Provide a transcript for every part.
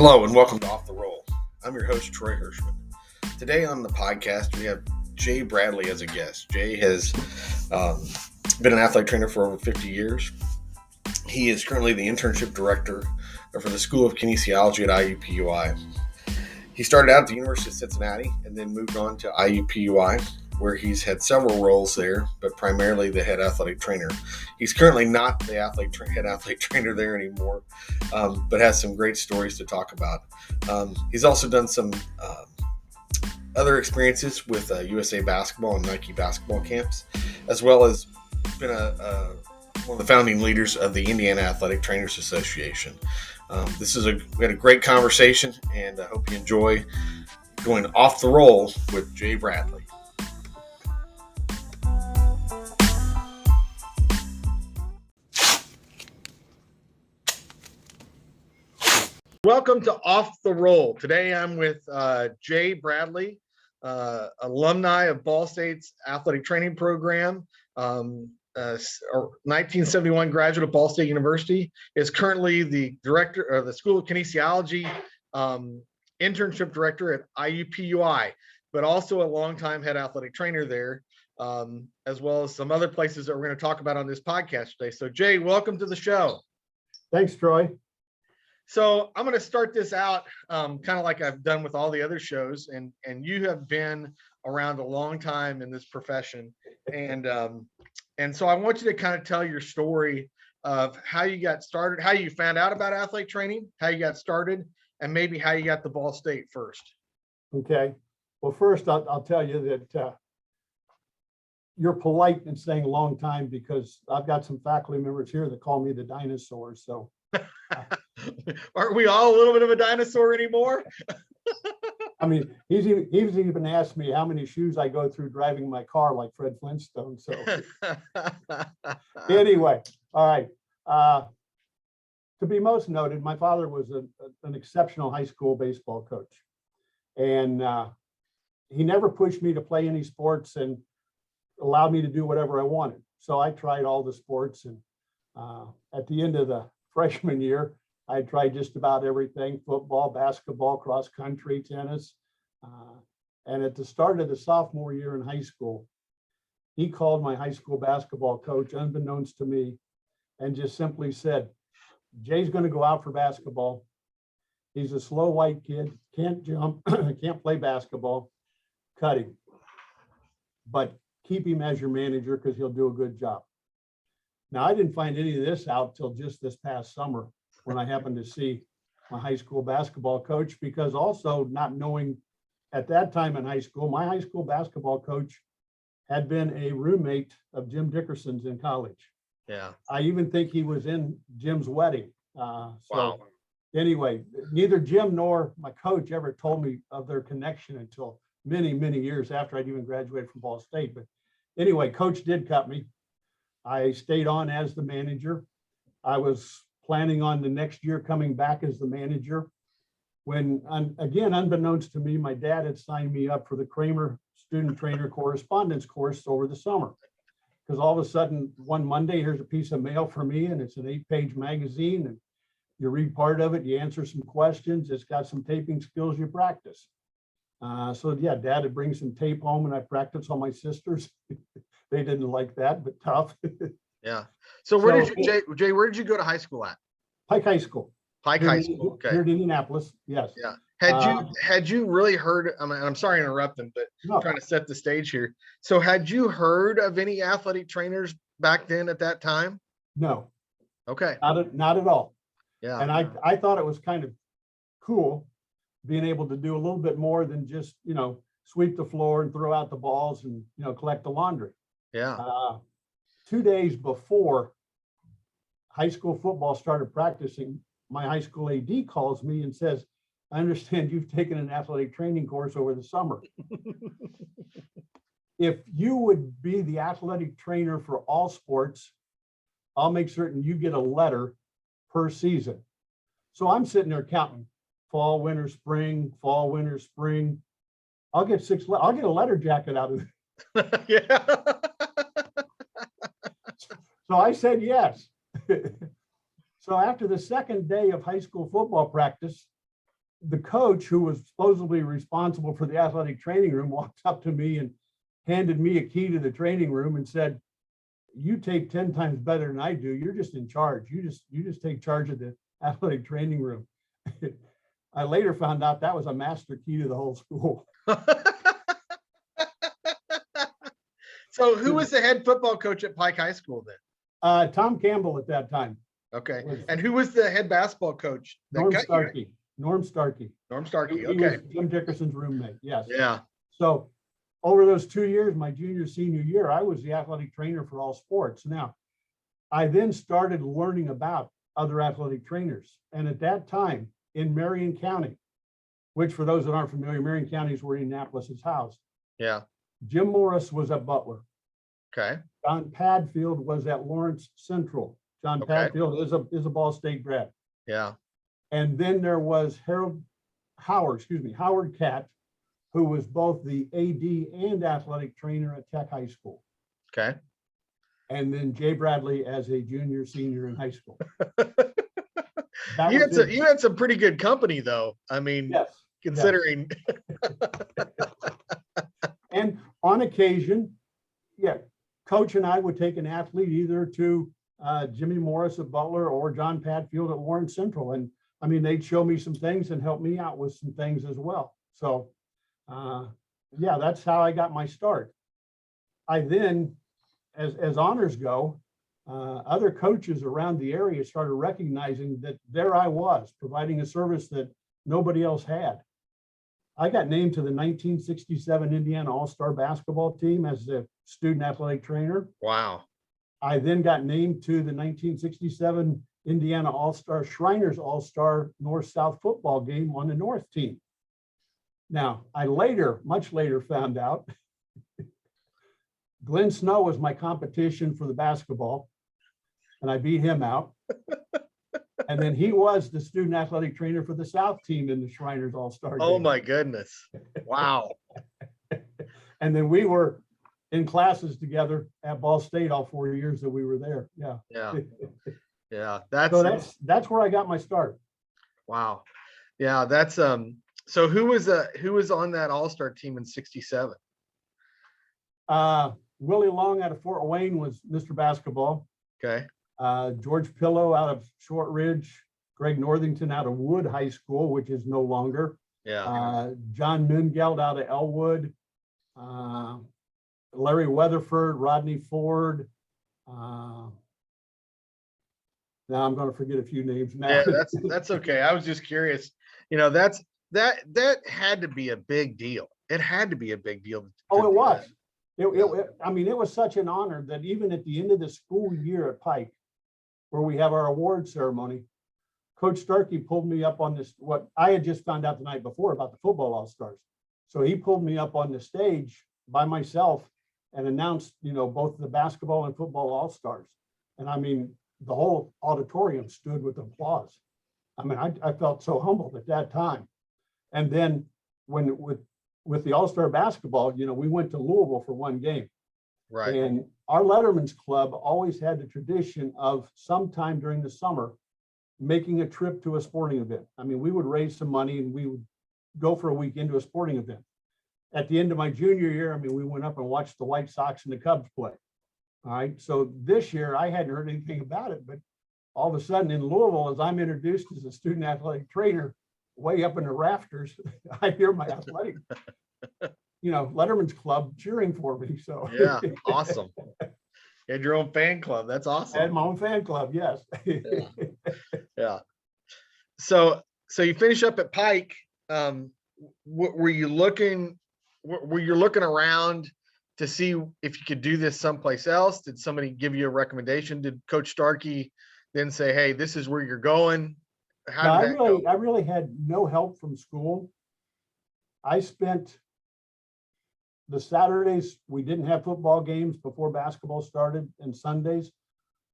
Hello and welcome to Off the Roll. I'm your host, Troy Hirschman. Today on the podcast, we have Jay Bradley as a guest. Jay has been an athletic trainer for over 50 years. He is currently the internship director for the School of Kinesiology at IUPUI. He started out at the University of Cincinnati and then moved on to IUPUI, where he's had several roles there, but primarily the head athletic trainer. He's currently not the head athletic trainer there anymore, but has some great stories to talk about. He's also done some other experiences with USA Basketball and Nike basketball camps, as well as been one of the founding leaders of the Indiana Athletic Trainers Association. We had a great conversation, and I hope you enjoy going off the roll with Jay Bradley. Welcome to Off the Roll. Today I'm with Jay Bradley, alumni of Ball State's athletic training program, 1971 graduate of Ball State University, is currently the director of the School of Kinesiology, internship director at IUPUI, but also a longtime head athletic trainer there, as well as some other places that we're going to talk about on this podcast today. So Jay, welcome to the show. Thanks, Troy. So I'm going to start this out kind of like I've done with all the other shows, and you have been around a long time in this profession, and so I want you to kind of tell your story of how you got started, how you found out about athletic training, how you got started, and maybe how you got to Ball State first. Okay. Well, first I'll tell you that you're polite in saying a long time, because I've got some faculty members here that call me the dinosaur. So. Aren't we all a little bit of a dinosaur anymore? I mean, he's even asked me how many shoes I go through driving my car like Fred Flintstone. So anyway, all right. To be most noted, my father was an exceptional high school baseball coach, and he never pushed me to play any sports and allowed me to do whatever I wanted. So I tried all the sports, and at the end of the freshman year, I tried just about everything: football, basketball, cross country, tennis. And at the start of the sophomore year in high school, he called my high school basketball coach, unbeknownst to me, and just simply said, "Jay's going to go out for basketball. He's a slow white kid, can't jump, can't play basketball. Cut him. But keep him as your manager because he'll do a good job." Now, I didn't find any of this out till just this past summer, when I happened to see my high school basketball coach, because also not knowing at that time in high school, my high school basketball coach had been a roommate of Jim Dickerson's in college. Yeah. I even think he was in Jim's wedding. Wow. Anyway, neither Jim nor my coach ever told me of their connection until many, many years after I'd even graduated from Ball State. But anyway, coach did cut me. I stayed on as the manager. I was planning on the next year coming back as the manager, when, again, unbeknownst to me, my dad had signed me up for the Cramer Student Trainer correspondence course over the summer. Because all of a sudden, one Monday, here's a piece of mail for me, and it's an 8-page magazine, and you read part of it, you answer some questions, it's got some taping skills you practice. So yeah, Dad would bring some tape home, and I practiced on my sisters. They didn't like that, but tough. Yeah. So where did you, Jay, where did you go to high school at? Pike High School. Pike High School. Okay. Here in Indianapolis. Yes. Yeah. Had you really heard, I'm sorry to interrupt them, but I'm trying to set the stage here. So had you heard of any athletic trainers back then at that time? No. Okay. Not at all. Yeah. And I thought it was kind of cool being able to do a little bit more than just, sweep the floor and throw out the balls and, collect the laundry. Yeah. 2 days before high school football started practicing, my high school AD calls me and says, "I understand you've taken an athletic training course over the summer. If you would be the athletic trainer for all sports, I'll make certain you get a letter per season." So I'm sitting there counting fall, winter, spring, fall, winter, spring. I'll get a letter jacket out of it. Yeah. So I said yes. So after the second day of high school football practice, the coach, who was supposedly responsible for the athletic training room, walked up to me and handed me a key to the training room and said, "You tape 10 times better than I do. You're just in charge. You just take charge of the athletic training room." I later found out that was a master key to the whole school. So who was the head football coach at Pike High School then? Tom Campbell at that time. Okay. And who was the head basketball coach? Norm Starkey. Norm Starkey. Norm Starkey. He Okay. was Jim Dickerson's roommate. Yes. Yeah. So over those 2 years, my junior, senior year, I was the athletic trainer for all sports. Now, I then started learning about other athletic trainers. And at that time in Marion County, which for those that aren't familiar, Marion County is where Indianapolis is housed. Yeah. Jim Morris was at Butler. Okay. John Padfield was at Lawrence Central. John Padfield is a Ball State grad. Yeah. And then there was Howard Catt, who was both the AD and athletic trainer at Tech High School. Okay. And then Jay Bradley as a junior, senior in high school. You had some pretty good company though. I mean, yes, considering. Yes. And on occasion, Coach and I would take an athlete either to Jimmy Morris at Butler or John Padfield at Lawrence Central. And I mean, they'd show me some things and help me out with some things as well. So that's how I got my start. I then, as honors go, other coaches around the area started recognizing that there I was providing a service that nobody else had. I got named to the 1967 Indiana All-Star basketball team as the student athletic trainer. Wow. I then got named to the 1967 Indiana All-Star Shriners All-Star North-South football game on the North team. Now, I much later found out Glen Snow was my competition for the basketball, and I beat him out. And then he was the student athletic trainer for the South team in the Shriners All-Star game. Oh my goodness. Wow. And then we were in classes together at Ball State all 4 years that we were there. Yeah. Yeah. Yeah. That's where I got my start. Wow. Yeah. That's so who was on that All-Star team in 67? Willie Long out of Fort Wayne was Mr. Basketball. Okay. George Pillow out of Short Ridge, Greg Northington out of Wood High School, which is no longer. Yeah. John Mingeld out of Elwood, Larry Weatherford, Rodney Ford. Now I'm going to forget a few names now. Yeah, that's okay. I was just curious. You know, that had to be a big deal. It had to be a big deal. Oh, it was. I mean, it was such an honor that even at the end of the school year at Pike, where we have our award ceremony, Coach Starkey pulled me up on this, what I had just found out the night before about the football All-Stars. So he pulled me up on the stage by myself and announced, both the basketball and football All-Stars. And I mean, the whole auditorium stood with applause. I mean, I felt so humbled at that time. And then with the All-Star basketball, we went to Louisville for one game. Right. And our Letterman's Club always had the tradition of sometime during the summer making a trip to a sporting event. I mean, we would raise some money and we would go for a week into a sporting event. At the end of my junior year, I mean, we went up and watched the White Sox and the Cubs play. All right. So this year I hadn't heard anything about it, but all of a sudden in Louisville, as I'm introduced as a student athletic trainer, way up in the rafters, I hear my athletic, Letterman's Club cheering for me. So yeah, awesome. You had your own fan club. That's awesome. I had my own fan club, yes. Yeah. So you finish up at Pike. Were you looking around to see if you could do this someplace else? Did somebody give you a recommendation? Did Coach Starkey then say, "Hey, this is where you're going"? I really had no help from school. I spent the Saturdays, we didn't have football games before basketball started, and Sundays,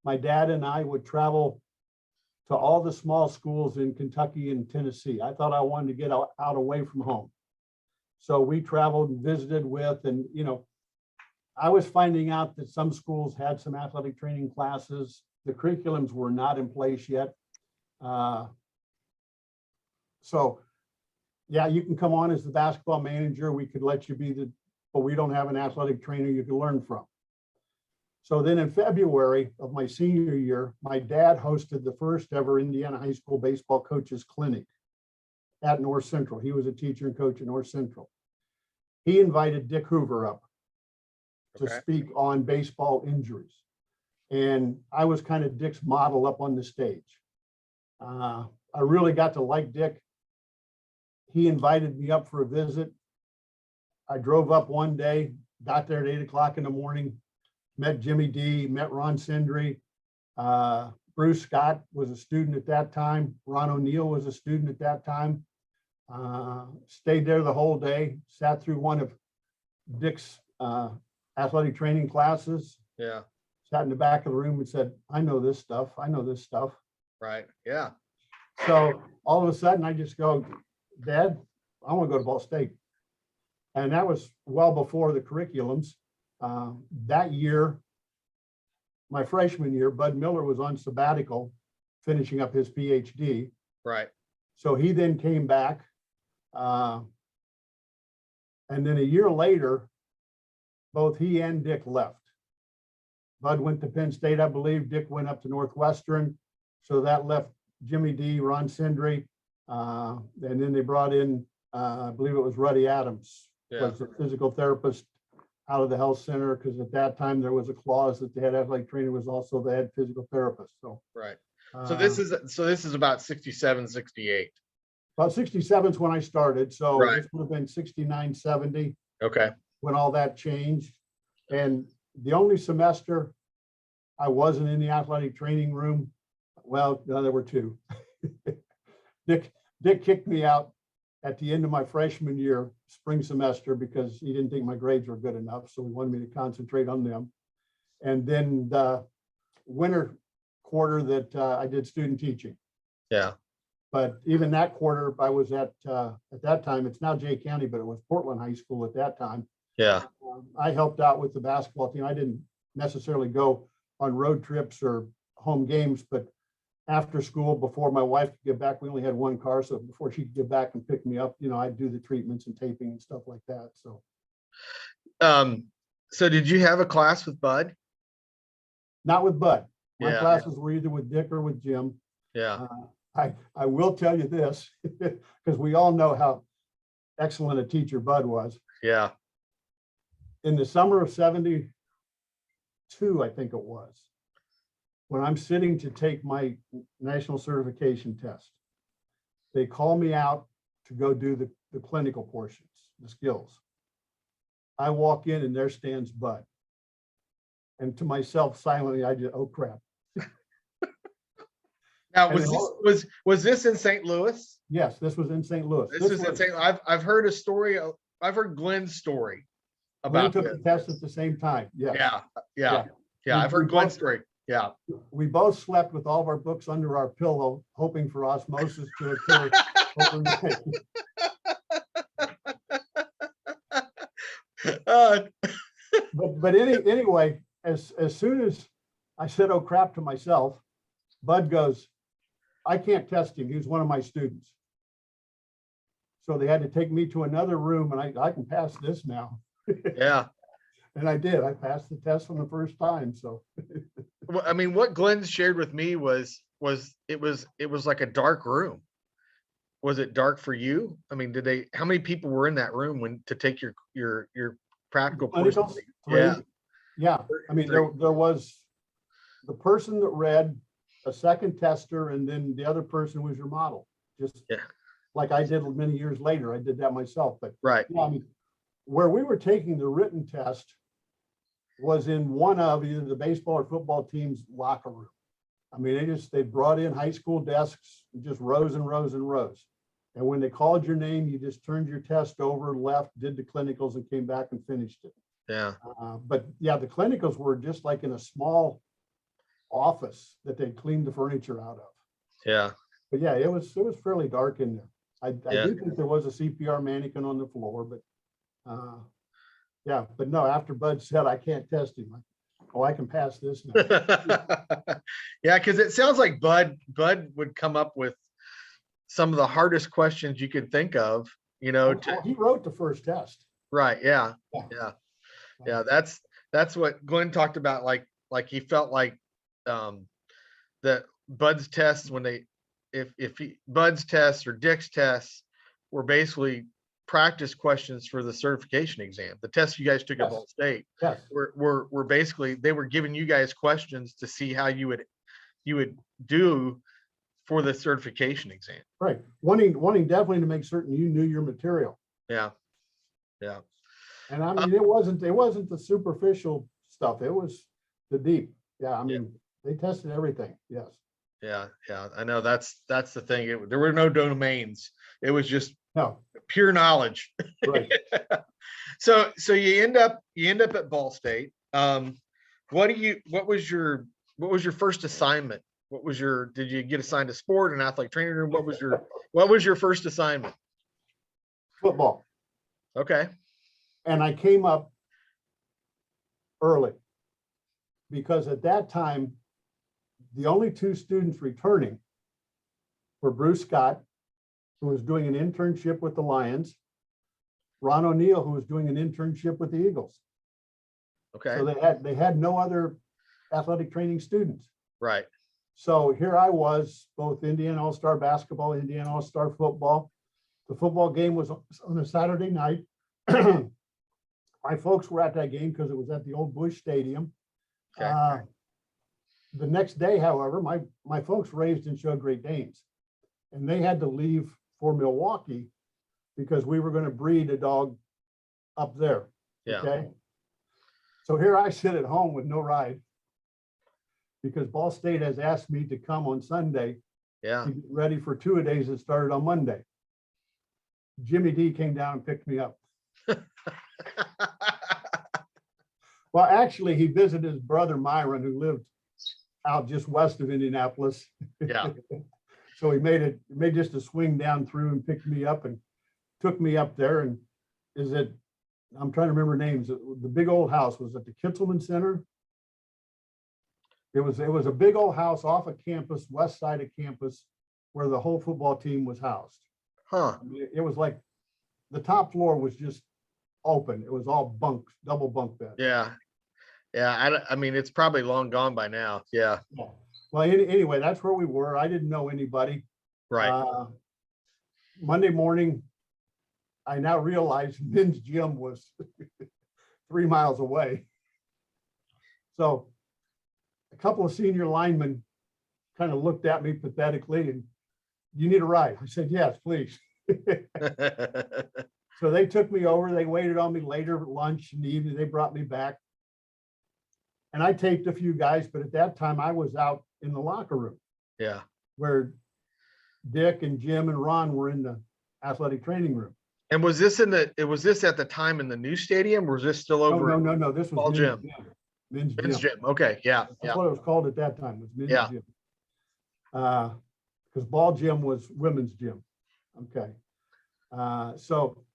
my dad and I would travel to all the small schools in Kentucky and Tennessee. I thought I wanted to get out away from home. So we traveled and visited with, and, I was finding out that some schools had some athletic training classes. The curriculums were not in place yet. So yeah, you can come on as the basketball manager. We could let you be but we don't have an athletic trainer you can learn from. So then in February of my senior year, my dad hosted the first ever Indiana high school baseball coaches clinic at North Central. He was a teacher and coach at North Central. He invited Dick Hoover up to speak on baseball injuries. And I was kind of Dick's model up on the stage. I really got to like Dick. He invited me up for a visit. I drove up one day, got there at 8 o'clock in the morning, met Jimmy D, met Ron Sindri. Bruce Scott was a student at that time. Ron O'Neill was a student at that time. Stayed there the whole day, sat through one of Dick's athletic training classes. Yeah. Sat in the back of the room and said, I know this stuff. I know this stuff. Right. Yeah. So all of a sudden I just go, Dad, I want to go to Ball State. And that was well before the curriculums. That year, my freshman year, Bud Miller was on sabbatical, finishing up his PhD. Right. So he then came back. And then a year later, both he and Dick left. Bud went to Penn State, I believe. Dick went up to Northwestern. So that left Jimmy D, Ron Sindri. And then they brought in, I believe it was Ruddy Adams, was the physical therapist out of the health center, because at that time there was a clause that the head athletic trainer was also the head physical therapist. So right. So this is about 67, 68. About 67 is when I started. So Right. this would have been 69, 70 Okay. when all that changed. And the only semester I wasn't in the athletic training room, well, no, there were two. Dick kicked me out at the end of my freshman year, spring semester, because he didn't think my grades were good enough. So he wanted me to concentrate on them. And then the winter quarter that I did student teaching. Yeah. But even that quarter, I was at that time, it's now Jay County, but it was Portland High School at that time. Yeah. I helped out with the basketball team. I didn't necessarily go on road trips or home games, but after school, before my wife could get back, we only had one car. So before she could get back and pick me up, I'd do the treatments and taping and stuff like that. So, so did you have a class with Bud? not with Bud. My Yeah. classes were either with Dick or with Jim. Yeah. I will tell you this, because we all know how excellent a teacher Bud was. Yeah. In the summer of 72, I think it was, when I'm sitting to take my national certification test, they call me out to go do the clinical portions, the skills. I walk in and there stands Bud. And to myself, silently, I just, oh crap. Now, And was this in St. Louis? Yes, this was in St. Louis. This was in St. I've heard a story. I've heard Glenn's story Glenn about took this. the test at the same time. Yes. Yeah. We- I've heard we Glenn's both- story. Yeah. We both slept with all of our books under our pillow, hoping for osmosis to occur overnight. But anyway, as soon as I said, oh crap, to myself, Bud goes, I can't test him. He was one of my students. So they had to take me to another room, and I can pass this now. Yeah. And I did. I passed the test on the first time. So Well, I mean, what Glenn shared with me was it was like a dark room. Was it dark for you? I mean, how many people were in that room to take your practical portion? clinicals, three. Yeah. I mean, there was the person that read, a second tester, and then the other person was your model. Just like I did many years later. I did that myself. But Right. yeah, I mean, where we were taking the written test was in one of either the baseball or football team's locker room. I mean, they brought in high school desks, just rows and rows and rows. And when they called your name, you just turned your test over, left, did the clinicals, and came back and finished it. Yeah. But yeah, the clinicals were just like in a small office that they cleaned the furniture out of. Yeah. But yeah, it was fairly dark in there. I Yeah. do think there was a CPR mannequin on the floor, but yeah, but no, after Bud said, I can't test him. I can pass this now. Yeah, because it sounds like Bud would come up with some of the hardest questions you could think of, you know, Well, he wrote the first test. right. Yeah. Yeah. Yeah. Yeah. That's what Glenn talked about. Like he felt like, that Bud's tests, when Bud's tests or Dick's tests were basically practice questions for the certification exam. The tests you guys took at Yes. Ball State Yes. were basically, they were giving you guys questions to see how you would do for the certification exam. Right. Wanting definitely to make certain you knew your material. Yeah. Yeah. And I mean, it wasn't the superficial stuff. It was the deep. Yeah. I mean, they tested everything. Yes. Yeah. Yeah. I know that's the thing. There were no domains. It was just No. pure knowledge. Right. So you end up at Ball State. What was your first assignment? Did you get assigned to sport, an athletic trainer room? What was your first assignment? Football. Okay. And I came up early because at that time, the only two students returning were Bruce Scott, who was doing an internship with the Lions, Ron O'Neill, who was doing an internship with the Eagles. Okay. So they had no other athletic training students. Right. So here I was, both Indiana All-Star basketball, Indiana All-Star football. The football game was on a Saturday night. My folks were at that game because it was at the old Bush Stadium. Okay. The next day, however, my folks raised and showed Great Danes, and they had to leave for Milwaukee because we were going to breed a dog up there. Yeah. Okay. So here I sit at home with no ride because Ball State has asked me to come on Sunday Yeah. to get ready for two-a-days that started on Monday. Jimmy D came down and picked me up. Well, actually, he visited his brother Myron, who lived out just west of Indianapolis. Yeah. So he made just a swing down through and picked me up and took me up there. And I'm trying to remember names. The big old house was at the Kitzelman Center. It was a big old house off of campus, west side of campus, where the whole football team was housed. Huh. I mean, it was like the top floor was just open. It was all bunks, double bunk beds. Yeah. Yeah. I mean, it's probably long gone by now. Yeah. Yeah. Well, anyway, that's where we were. I didn't know anybody. Right. Monday morning, I now realize men's gym was 3 miles away. So a couple of senior linemen kind of looked at me pathetically and, "You need a ride?" I said, "Yes, please." So they took me over. They waited on me later at lunch in the evening. They brought me back. And I taped a few guys, but at that time I was out in the locker room Yeah. where Dick and Jim and Ron were in the athletic training room. And was this at the time in the new stadium, or was this still over? No. This Ball was gym. Men's Men's gym. gym. Okay. Yeah. That's Yeah. what it was called at that time, was men's Yeah. gym. Because ball gym was women's gym. Okay. So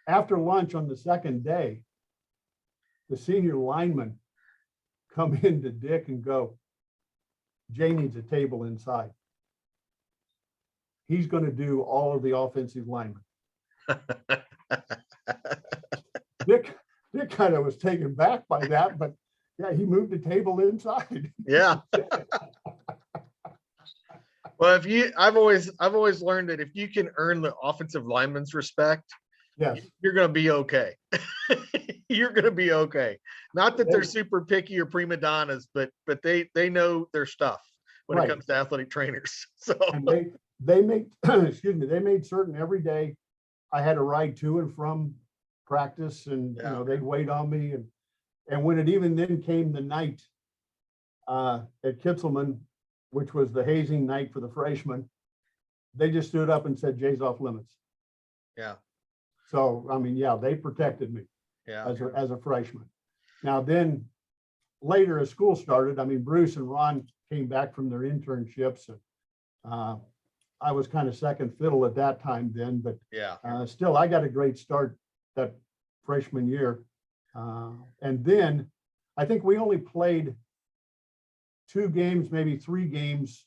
after lunch on the second day, the senior linemen come into Dick and go, "Jay needs a table inside. He's going to do all of the offensive linemen." Dick kind of was taken back by that, but yeah, he moved the table inside. Yeah. Well, I've always learned that if you can earn the offensive lineman's respect, Yes. you're going to be okay. You're going to be okay. Not that they're super picky or prima donnas, but they know their stuff when Right. it comes to athletic trainers. So And they made, excuse me, they made certain every day I had a ride to and from practice, and Yeah. they'd wait on me. And when it even then came the night at Kitzelman, which was the hazing night for the freshmen, they just stood up and said, "Jay's off limits." yeah, So, I mean, yeah, they protected me yeah, as a freshman. Now then, later as school started, I mean, Bruce and Ron came back from their internships, and I was kind of second fiddle at that time then, but yeah, still, I got a great start that freshman year. And then I think we only played 2 games, maybe 3 games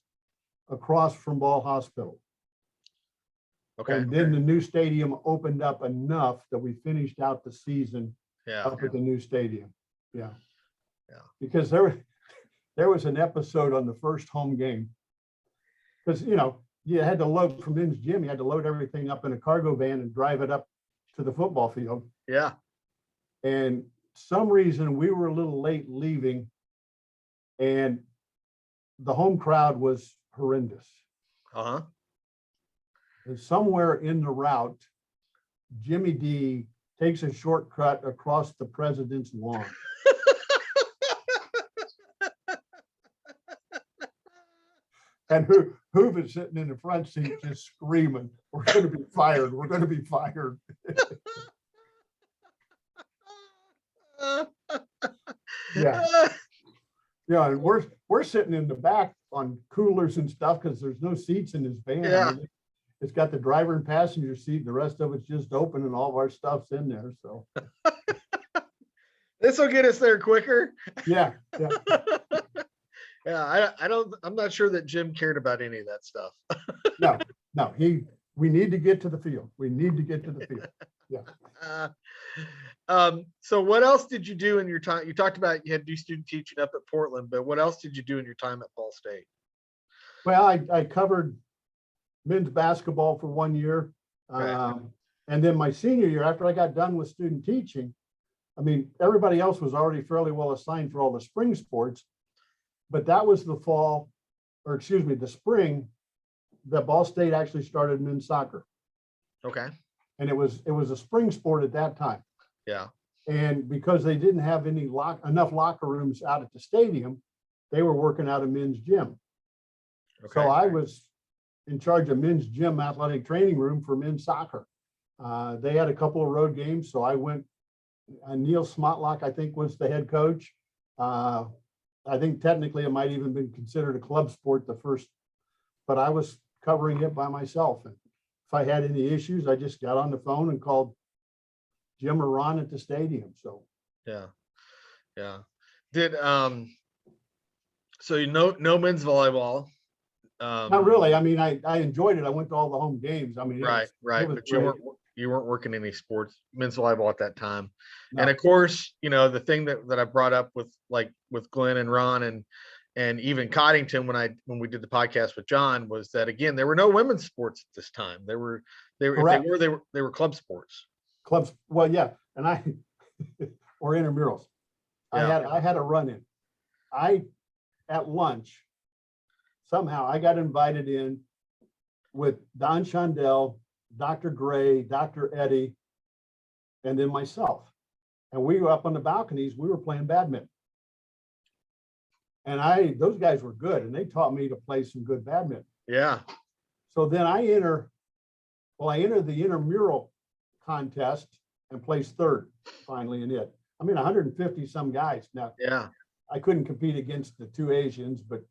across from Ball Hospital. Okay. And then the new stadium opened up enough that we finished out the season Yeah. up at the new stadium. Yeah. Yeah. Because there was an episode on the first home game. Because, you had to load from men's gym, you had to load everything up in a cargo van and drive it up to the football field. Yeah. And some reason we were a little late leaving, and the home crowd was horrendous. Uh-huh. And somewhere in the route, Jimmy D takes a shortcut across the president's lawn. And Hoove is sitting in the front seat just screaming, "We're going to be fired. We're going to be fired." Yeah. Yeah, and we're sitting in the back on coolers and stuff because there's no seats in this van. Yeah. I mean, it's got the driver and passenger seat. The rest of it's just open, and all of our stuff's in there. So This will get us there quicker. yeah. Yeah, I'm not sure that Jim cared about any of that stuff. No, we need to get to the field. We need to get to the field. Yeah. So what else did you do in your time? You talked about you had to do student teaching up at Portland, but what else did you do in your time at Ball State? Well, I covered men's basketball for 1 year. Right. And then my senior year, after I got done with student teaching, I mean, everybody else was already fairly well assigned for all the spring sports, but that was the spring that Ball State actually started men's soccer. Okay. And it was a spring sport at that time. Yeah. And because they didn't have enough locker rooms out at the stadium, they were working out of men's gym. Okay. So I was in charge of men's gym athletic training room for men's soccer. They had a couple of road games, so I went. Neil Smotlock, I think, was the head coach. I think technically it might even been considered a club sport the first, but I was covering it by myself. And if I had any issues, I just got on the phone and called Jim or Ron at the stadium. So yeah. Did so no men's volleyball? not really. I mean, I enjoyed it. I went to all the home games. I mean, Right. it was But great. you weren't working any sports, men's volleyball at that time. No. And of course, the thing that I brought up with Glenn and Ron and even Coddington when we did the podcast with John was that, again, there were no women's sports at this time. They were club sports. Clubs. Well, yeah. And or intramurals. Yeah. I had a run in. At lunch, somehow I got invited in with Don Shondell, Dr. Gray, Dr. Eddie, and then myself. And we were up on the balconies. We were playing badminton. And those guys were good, and they taught me to play some good badminton. Yeah. So then I enter the intramural contest and placed third finally in it. I mean, 150 some guys. Now, Yeah. I couldn't compete against the two Asians, but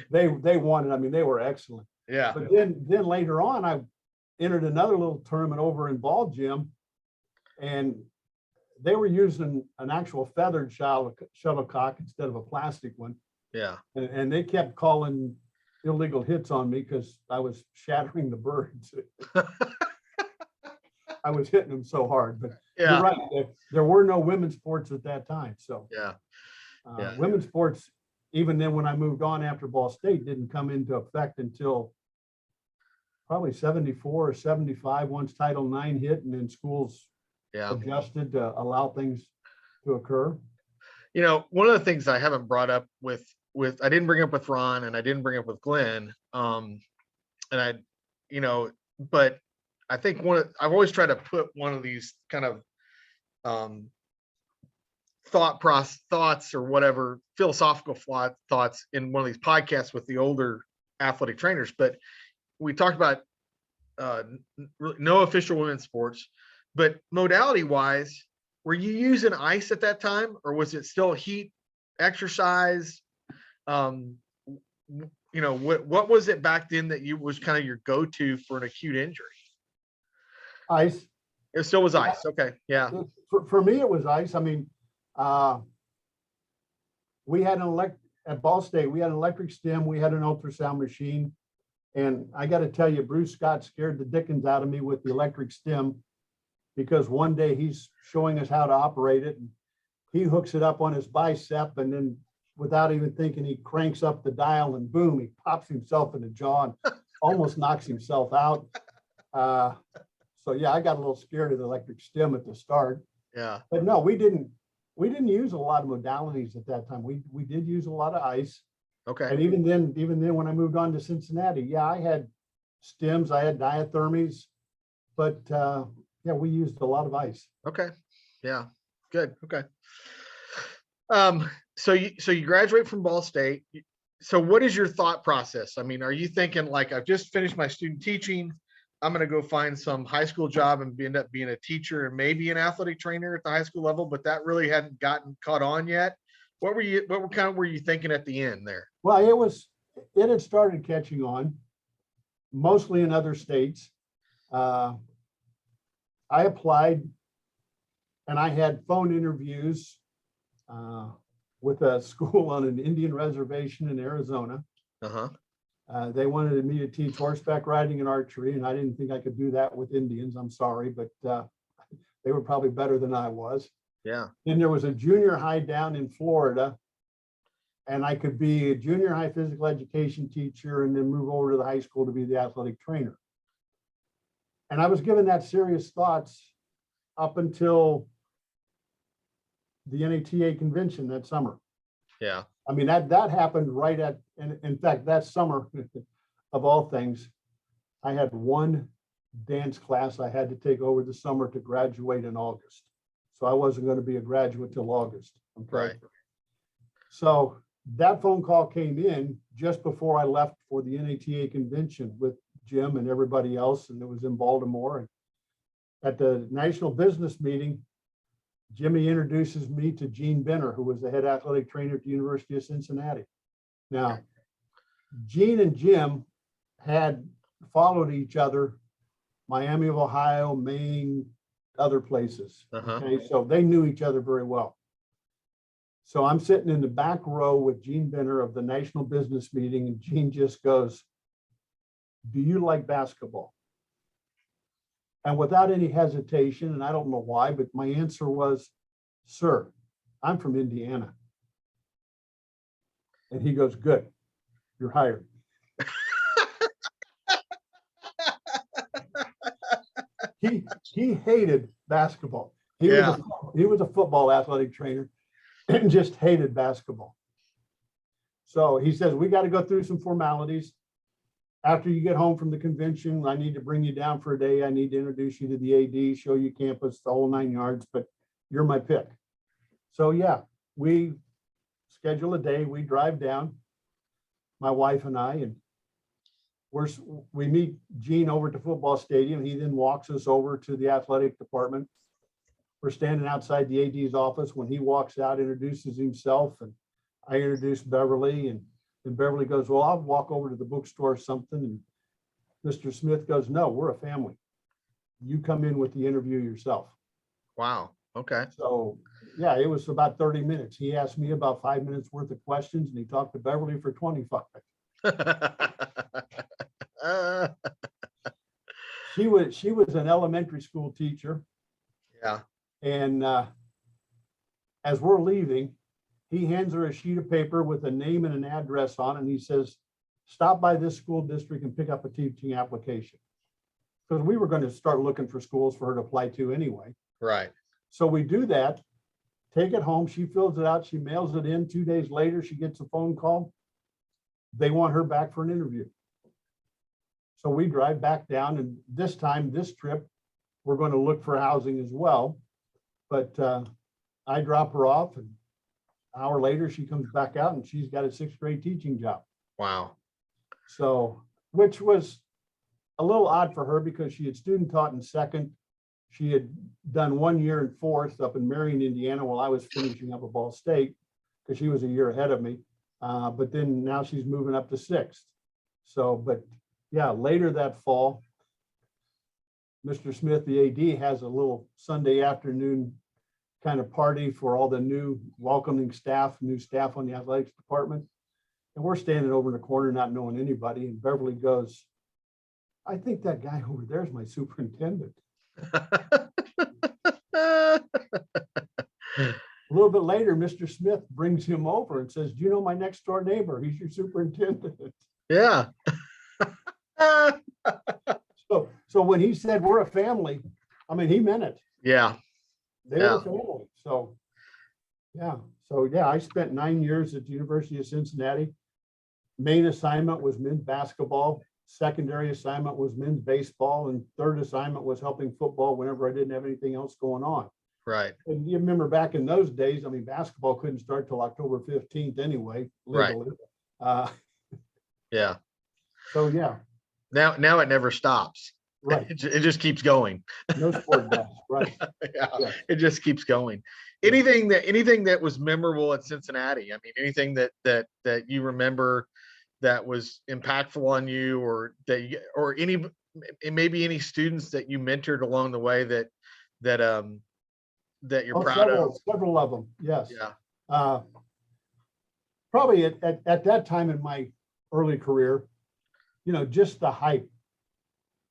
they won it. I mean, they were excellent. Yeah. But then later on, I entered another little tournament over in Ball Gym, and they were using an actual feathered shuttlecock instead of a plastic one. Yeah. And they kept calling illegal hits on me because I was shattering the birds. I was hitting them so hard, but Yeah. you're right. There were no women's sports at that time. So Yeah. Yeah. women's sports, even then when I moved on after Ball State, didn't come into effect until probably 74 or 75, once Title IX hit and then schools Yeah. adjusted to allow things to occur. One of the things I haven't brought up with I didn't bring up with Ron and I didn't bring up with Glenn. But I think I've always tried to put one of these kind of thoughts or whatever philosophical thoughts in one of these podcasts with the older athletic trainers. But we talked about no official women's sports, but modality wise, were you using ice at that time, or was it still heat exercise? What was it back then that was kind of your go-to for an acute injury? Ice. It still was ice. Okay. Yeah. For me, it was ice. I mean, we had at Ball State, we had an electric stim, we had an ultrasound machine, And I got to tell you, Bruce Scott scared the dickens out of me with the electric stem, because one day he's showing us how to operate it. And he hooks it up on his bicep, and then without even thinking, he cranks up the dial, and boom, he pops himself in the jaw and almost knocks himself out. So yeah, I got a little scared of the electric stem at the start. Yeah. But no, we didn't use a lot of modalities at that time. We did use a lot of ice. Okay. And even then when I moved on to Cincinnati, yeah, I had stems, I had diathermies, but yeah, we used a lot of ice. Okay. Yeah. Good. Okay. So you graduate from Ball State. So what is your thought process? I mean, are you thinking like, I've just finished my student teaching, I'm going to go find some high school job and end up being a teacher and maybe an athletic trainer at the high school level, but that really hadn't gotten caught on yet? What were you thinking at the end there? Well, it had started catching on, mostly in other states. I applied, and I had phone interviews with a school on an Indian reservation in Arizona. Uh-huh. They wanted me to teach horseback riding and archery, and I didn't think I could do that with Indians. I'm sorry, but they were probably better than I was. Yeah. Then there was a junior high down in Florida, and I could be a junior high physical education teacher and then move over to the high school to be the athletic trainer. And I was given that serious thoughts up until the NATA convention that summer. Yeah. I mean, that happened right at, and in fact, that summer, of all things, I had one dance class I had to take over the summer to graduate in August. So I wasn't going to be a graduate till August. Okay. Right. So that phone call came in just before I left for the NATA convention with Jim and everybody else, and it was in Baltimore. And at the national business meeting, Jimmy introduces me to Gene Benner, who was the head athletic trainer at the University of Cincinnati. Now, Gene and Jim had followed each other, Miami of Ohio, Maine, other places. Uh-huh. Okay, so they knew each other very well. So I'm sitting in the back row with Gene Benner of the national business meeting, and Gene just goes, "Do you like basketball?" And without any hesitation, and I don't know why, but my answer was, "Sir, I'm from Indiana." And he goes, "Good, you're hired." He hated basketball. He was a football athletic trainer and just hated basketball. So he says, "We got to go through some formalities. After you get home from the convention, I need to bring you down for a day. I need to introduce you to the AD, show you campus, the whole 9 yards, but you're my pick." So yeah, we schedule a day, we drive down, my wife and I, and we meet Gene over at the football stadium. He then walks us over to the athletic department. We're standing outside the AD's office when he walks out, introduces himself, and I introduce Beverly, and Beverly goes, "Well, I'll walk over to the bookstore or something." And Mr. Smith goes, "No, we're a family. You come in with the interview yourself." Wow. Okay. So yeah, it was about 30 minutes. He asked me about 5 minutes worth of questions, and he talked to Beverly for 25. She was an elementary school teacher. Yeah. And as we're leaving, he hands her a sheet of paper with a name and an address on it, and he says, "Stop by this school district and pick up a teaching application." Because we were going to start looking for schools for her to apply to anyway. Right. So we do that, take it home, she fills it out, she mails it in. 2 days later, she gets a phone call. They want her back for an interview. So we drive back down, and this trip, we're going to look for housing as well. But I drop her off, and an hour later, she comes back out, and she's got a 6th grade teaching job. Wow. So, which was a little odd for her because she had student taught in 2nd. She had done 1 year in 4th up in Marion, Indiana, while I was finishing up at Ball State, because she was a year ahead of me. But then now she's moving up to 6th. So, but yeah, later that fall, Mr. Smith, the AD, has a little Sunday afternoon kind of party for all the new welcoming staff, new staff on the athletics department. And we're standing over in the corner, not knowing anybody. And Beverly goes, I think that guy over there is my superintendent. A little bit later, Mr. Smith brings him over and says, do you know my next door neighbor? He's your superintendent. Yeah. So when he said we're a family, I mean, he meant it. Yeah. They were a family. So yeah, I spent 9 years at the University of Cincinnati. Main assignment was men's basketball. Secondary assignment was men's baseball. And third assignment was helping football whenever I didn't have anything else going on. Right. And you remember back in those days, I mean, basketball couldn't start till October 15th anyway, legally. Right. Yeah. So yeah. Now it never stops. Right. It just keeps going. No sport does. Right. Yeah. It just keeps going. Anything that was memorable at Cincinnati? I mean, anything that you remember that was impactful on you, or maybe any students that you mentored along the way that you're proud of? Several of them. Yes. Yeah. Probably at that time in my early career, just the hype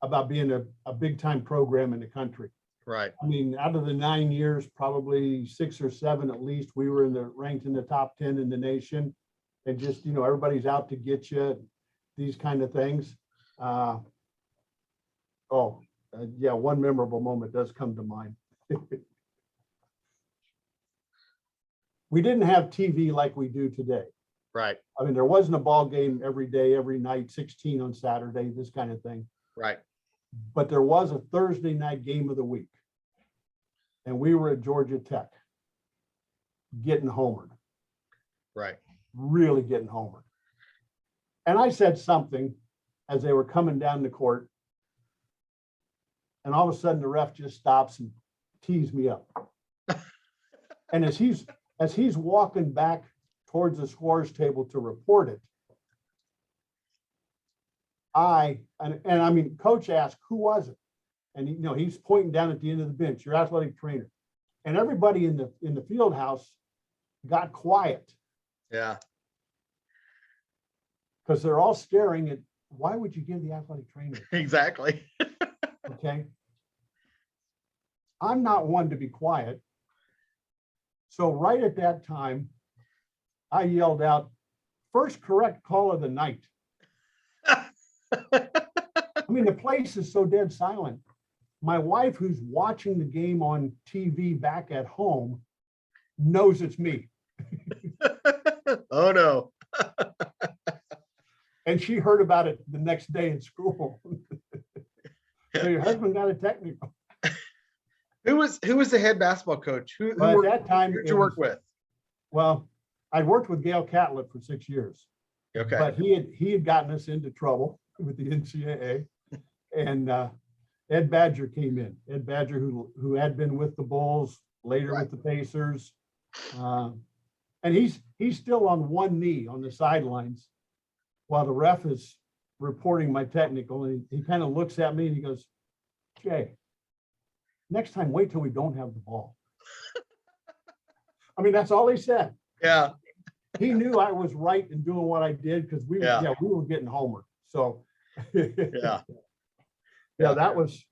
about being a big time program in the country. Right. I mean, out of the 9 years, probably 6 or 7 at least, we were ranked in the top 10 in the nation, and just, everybody's out to get you, these kind of things. Yeah, one memorable moment does come to mind. We didn't have TV like we do today. Right. I mean, there wasn't a ball game every day, every night, 16 on Saturday, this kind of thing. Right. But there was a Thursday night game of the week. And we were at Georgia Tech getting homered. Right. Really getting homered. And I said something as they were coming down the court. And all of a sudden the ref just stops and tees me up. And as he's walking back towards the scores table to report it, I mean, coach asked, who was it? And he's pointing down at the end of the bench, your athletic trainer. And everybody in the field house got quiet. Yeah. Because they're all staring at, why would you give the athletic trainer? Exactly. Okay. I'm not one to be quiet. So right at that time, I yelled out, first correct call of the night. I mean, the place is so dead silent. My wife, who's watching the game on TV back at home, knows it's me. Oh, no. And she heard about it the next day in school. So your husband got a technical. Who was the head basketball coach? Who At that time, did you work with? Well, I'd worked with Gail Catlett for 6 years. Okay. But he had gotten us into trouble with the NCAA. And Ed Badger came in. Ed Badger, who had been with the Bulls, later with the Pacers. And he's still on one knee on the sidelines while the ref is reporting my technical. And he kind of looks at me and he goes, Jay, next time, wait till we don't have the ball. I mean, that's all he said. Yeah. He knew I was right in doing what I did because we were getting homered. So Yeah. Yeah, that was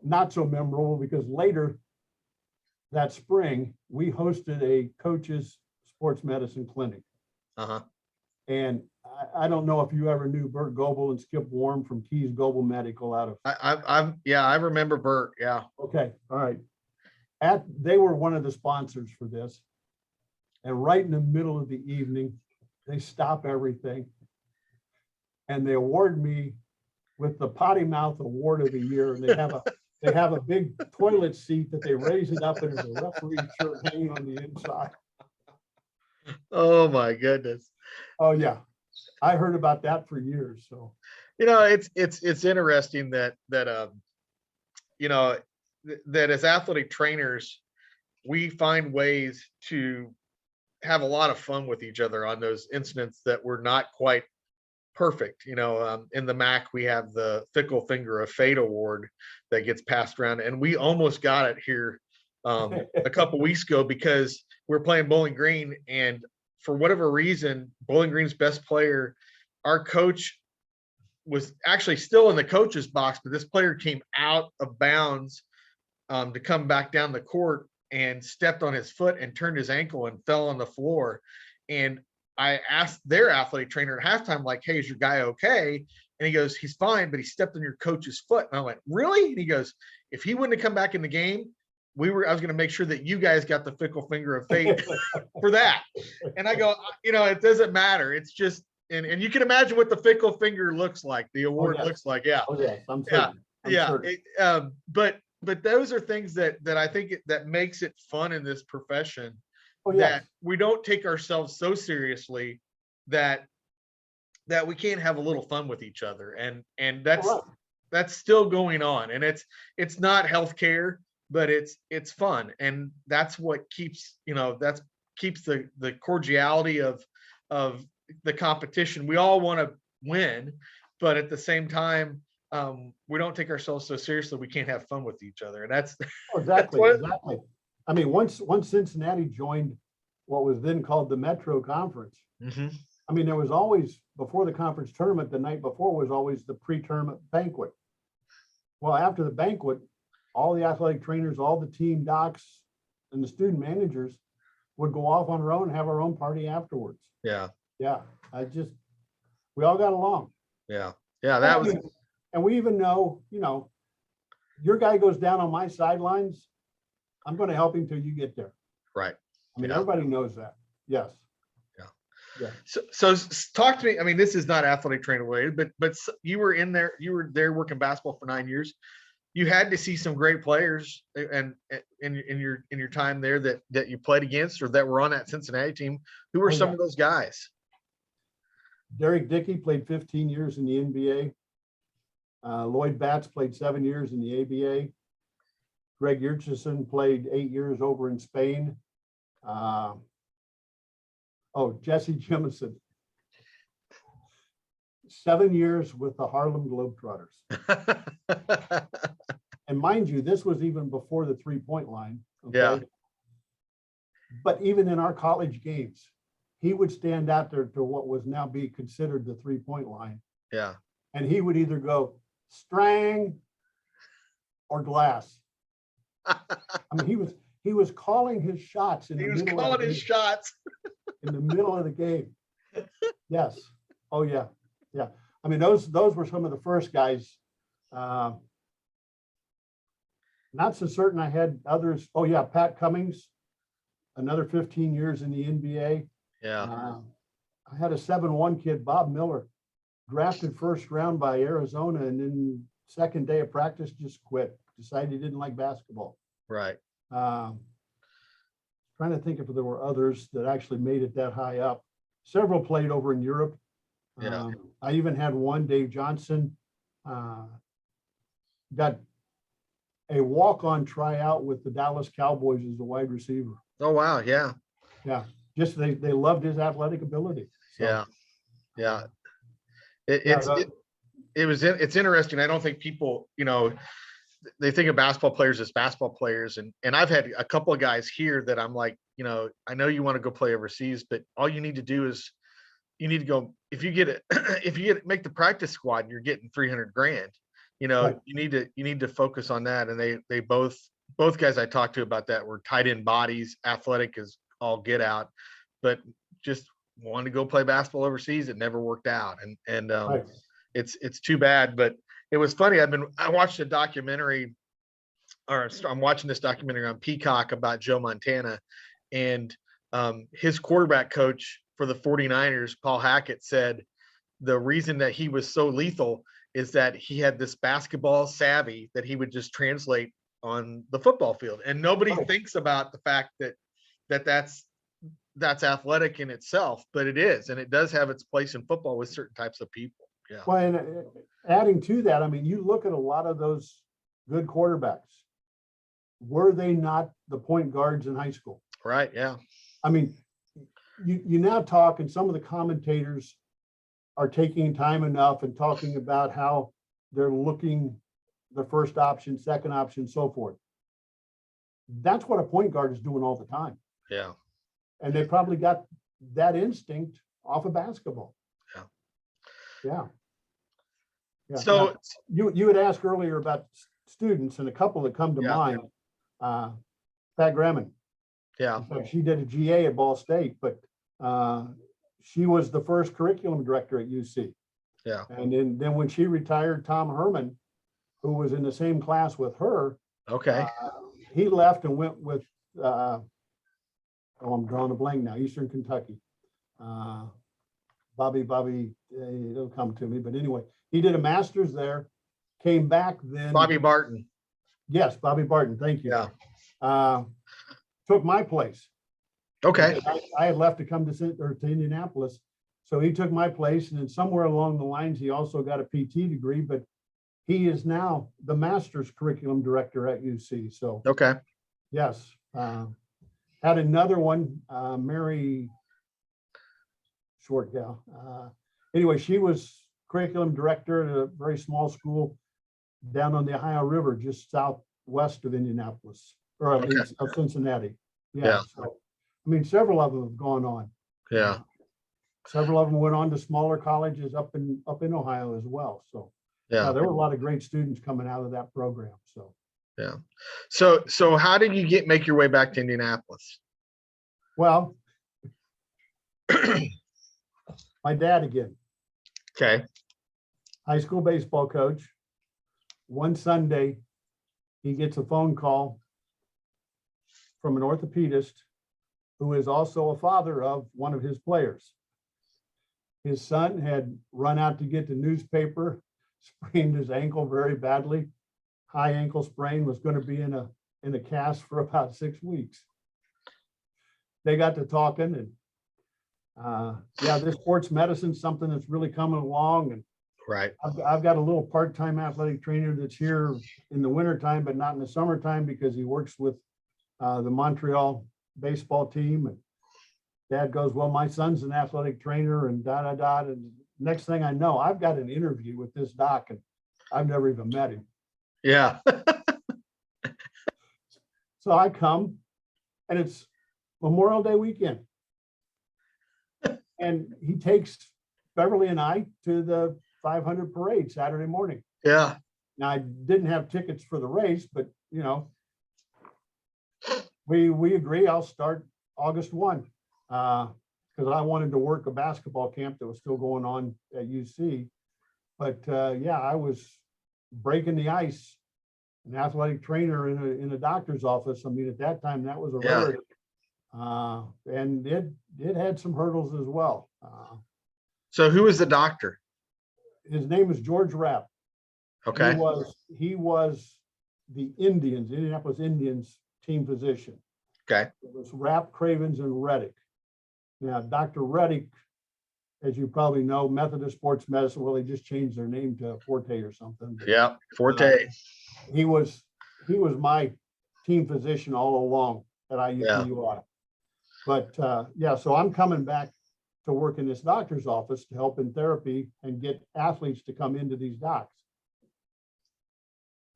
not so memorable because later that spring, we hosted a coach's sports medicine clinic. Uh-huh. And I don't know if you ever knew Bert Goebel and Skip Warm from Keys Goebel Medical out of. I remember Bert. Yeah. Okay. All right. They were one of the sponsors for this. And right in the middle of the evening, they stop everything. And they award me with the Potty Mouth Award of the Year. And they have a big toilet seat that they raise it up and there's a referee shirt hanging on the inside. Oh my goodness. Oh yeah. I heard about that for years. So it's interesting that as athletic trainers, we find ways to have a lot of fun with each other on those incidents that were not quite perfect. In the MAC, we have the Fickle Finger of Fate award that gets passed around, and we almost got it here a couple weeks ago because we're playing Bowling Green and for whatever reason, Bowling Green's best player, our coach was actually still in the coach's box, but this player came out of bounds to come back down the court and stepped on his foot and turned his ankle and fell on the floor. And I asked their athletic trainer at halftime, like, hey, is your guy okay? And he goes, he's fine, but he stepped on your coach's foot. And I went, really? And he goes, if he wouldn't have come back in the game, I was going to make sure that you guys got the fickle finger of fate for that. And I go, it doesn't matter. It's just, and you can imagine what the fickle finger looks like. The award looks like, yeah. Oh, yes, I'm certain. Yeah. Certain. But those are things that I think that makes it fun in this profession. Oh, yes. That we don't take ourselves so seriously that we can't have a little fun with each other. And that's still going on. And it's not healthcare, but it's fun. And that's what keeps, keeps the cordiality of the competition. We all want to win, but at the same time, we don't take ourselves so seriously we can't have fun with each other. And that's exactly. I mean, once Cincinnati joined what was then called the Metro Conference, I mean, there was always, before the conference tournament, the night before was always the pre-tournament banquet. Well, after the banquet, all the athletic trainers, all the team docs, and the student managers would go off on our own and have our own party afterwards. Yeah. Yeah. We all got along. Yeah. Yeah. And we even know, your guy goes down on my sidelines, I'm going to help him till you get there. Right. I mean, everybody knows that. Yes. Yeah. So talk to me. I mean, this is not athletic trainer related, but you were there working basketball for 9 years. You had to see some great players and in your time there that you played against or that were on that Cincinnati team. Who were some of those guys? Derek Dickey played 15 years in the NBA. Lloyd Batts played 7 years in the ABA. Greg Yurchison played 8 years over in Spain. Jesse Jemison, 7 years with the Harlem Globetrotters. And mind you, this was even before the 3-point line. Okay? Yeah. But even in our college games, he would stand out there to what was now be considered the 3-point line. Yeah. And he would either go strang or glass. I mean, he was calling his shots in the middle of the game. Yes. Oh yeah. Yeah. I mean, those were some of the first guys. Not so certain I had others. Oh yeah, Pat Cummings, another 15 years in the NBA. Yeah. I had a 7-1 kid, Bob Miller, drafted first round by Arizona, and then second day of practice just quit. Decided he didn't like basketball. Right. Trying to think if there were others that actually made it that high up. Several played over in Europe. Yeah. I even had one, Dave Johnson, got a walk-on tryout with the Dallas Cowboys as a wide receiver. Oh, wow. Yeah. Yeah. Just they loved his athletic ability. So, yeah. Yeah. It's interesting. I don't think people, they think of basketball players as basketball players. And I've had a couple of guys here that I'm like, I know you want to go play overseas, but all you need to do is you need to go, if you make the practice squad and you're getting $300,000, right. you need to focus on that. And they both guys I talked to about that were tight end bodies, athletic as all get out, but just wanted to go play basketball overseas. It never worked out. And right. It's too bad, but it was funny. I watched a documentary, or I'm watching this documentary on Peacock about Joe Montana, and his quarterback coach for the 49ers, Paul Hackett, said the reason that he was so lethal is that he had this basketball savvy that he would just translate on the football field. And nobody thinks about the fact that's athletic in itself, but it is, and it does have its place in football with certain types of people. Yeah. Well, and adding to that, I mean, you look at a lot of those good quarterbacks. Were they not the point guards in high school? Right. Yeah. I mean, you now talk, and some of the commentators are taking time enough and talking about how they're looking the first option, second option, so forth. That's what a point guard is doing all the time. Yeah. And they probably got that instinct off of basketball. Yeah. Yeah. Yeah. So Now, you had asked earlier about students, and a couple that come to Yeah. mind. Pat Graham. yeah, In fact, she did a GA at Ball State, but she was the first curriculum director at UC. yeah, And then when she retired, Tom Herman, who was in the same class with her, okay, he left and went with, I'm drawing a blank now, Eastern Kentucky. Bobby, it'll come to me. But anyway, he did a master's there, came back then. Bobby Barton. Yes, Bobby Barton, thank you. Yeah. Took my place. Okay. I had left to come to Indianapolis. So he took my place, and then somewhere along the lines, he also got a PT degree, but he is now the master's curriculum director at UC. So Okay. yes, had another one, Mary, short gal. Anyway, she was curriculum director at a very small school down on the Ohio River, just southwest of Indianapolis, or Okay. of Cincinnati. Yeah. So, I mean, several of them have gone on. Yeah. Several of them went on to smaller colleges up in Ohio as well. So Yeah. there were a lot of great students coming out of that program. So Yeah. So how did you make your way back to Indianapolis? well, my dad again, Okay. high school baseball coach. One Sunday, he gets a phone call from an orthopedist who is also a father of one of his players. His son had run out to get the newspaper, sprained his ankle very badly. High ankle sprain, was going to be in a cast for about 6 weeks. They got to talking, and this sports medicine is something that's really coming along. And Right. I've got a little part-time athletic trainer that's here in the wintertime, but not in the summertime, because he works with the Montreal baseball team. And Dad goes, well, my son's an athletic trainer, and and next thing I know, I've got an interview with this doc, and I've never even met him. Yeah. So I come, and it's Memorial Day weekend. And he takes Beverly and I to the 500 parade Saturday morning. Yeah. Now, I didn't have tickets for the race, but we agree I'll start August 1, because I wanted to work a basketball camp that was still going on at UC. But I was breaking the ice, an athletic trainer in a doctor's office. I mean, at that time, that was a rarity. And it had some hurdles as well. So who is the doctor? His name is George Rapp. Okay. He was the Indianapolis Indians team physician. Okay. It was Rapp, Cravens, and Reddick. Now, Dr. Reddick, as you probably know, Methodist Sports Medicine, well, they just changed their name to Forte or something. Yeah. Forte. He was my team physician all along at IUPUI. But so I'm coming back to work in this doctor's office to help in therapy and get athletes to come into these docs.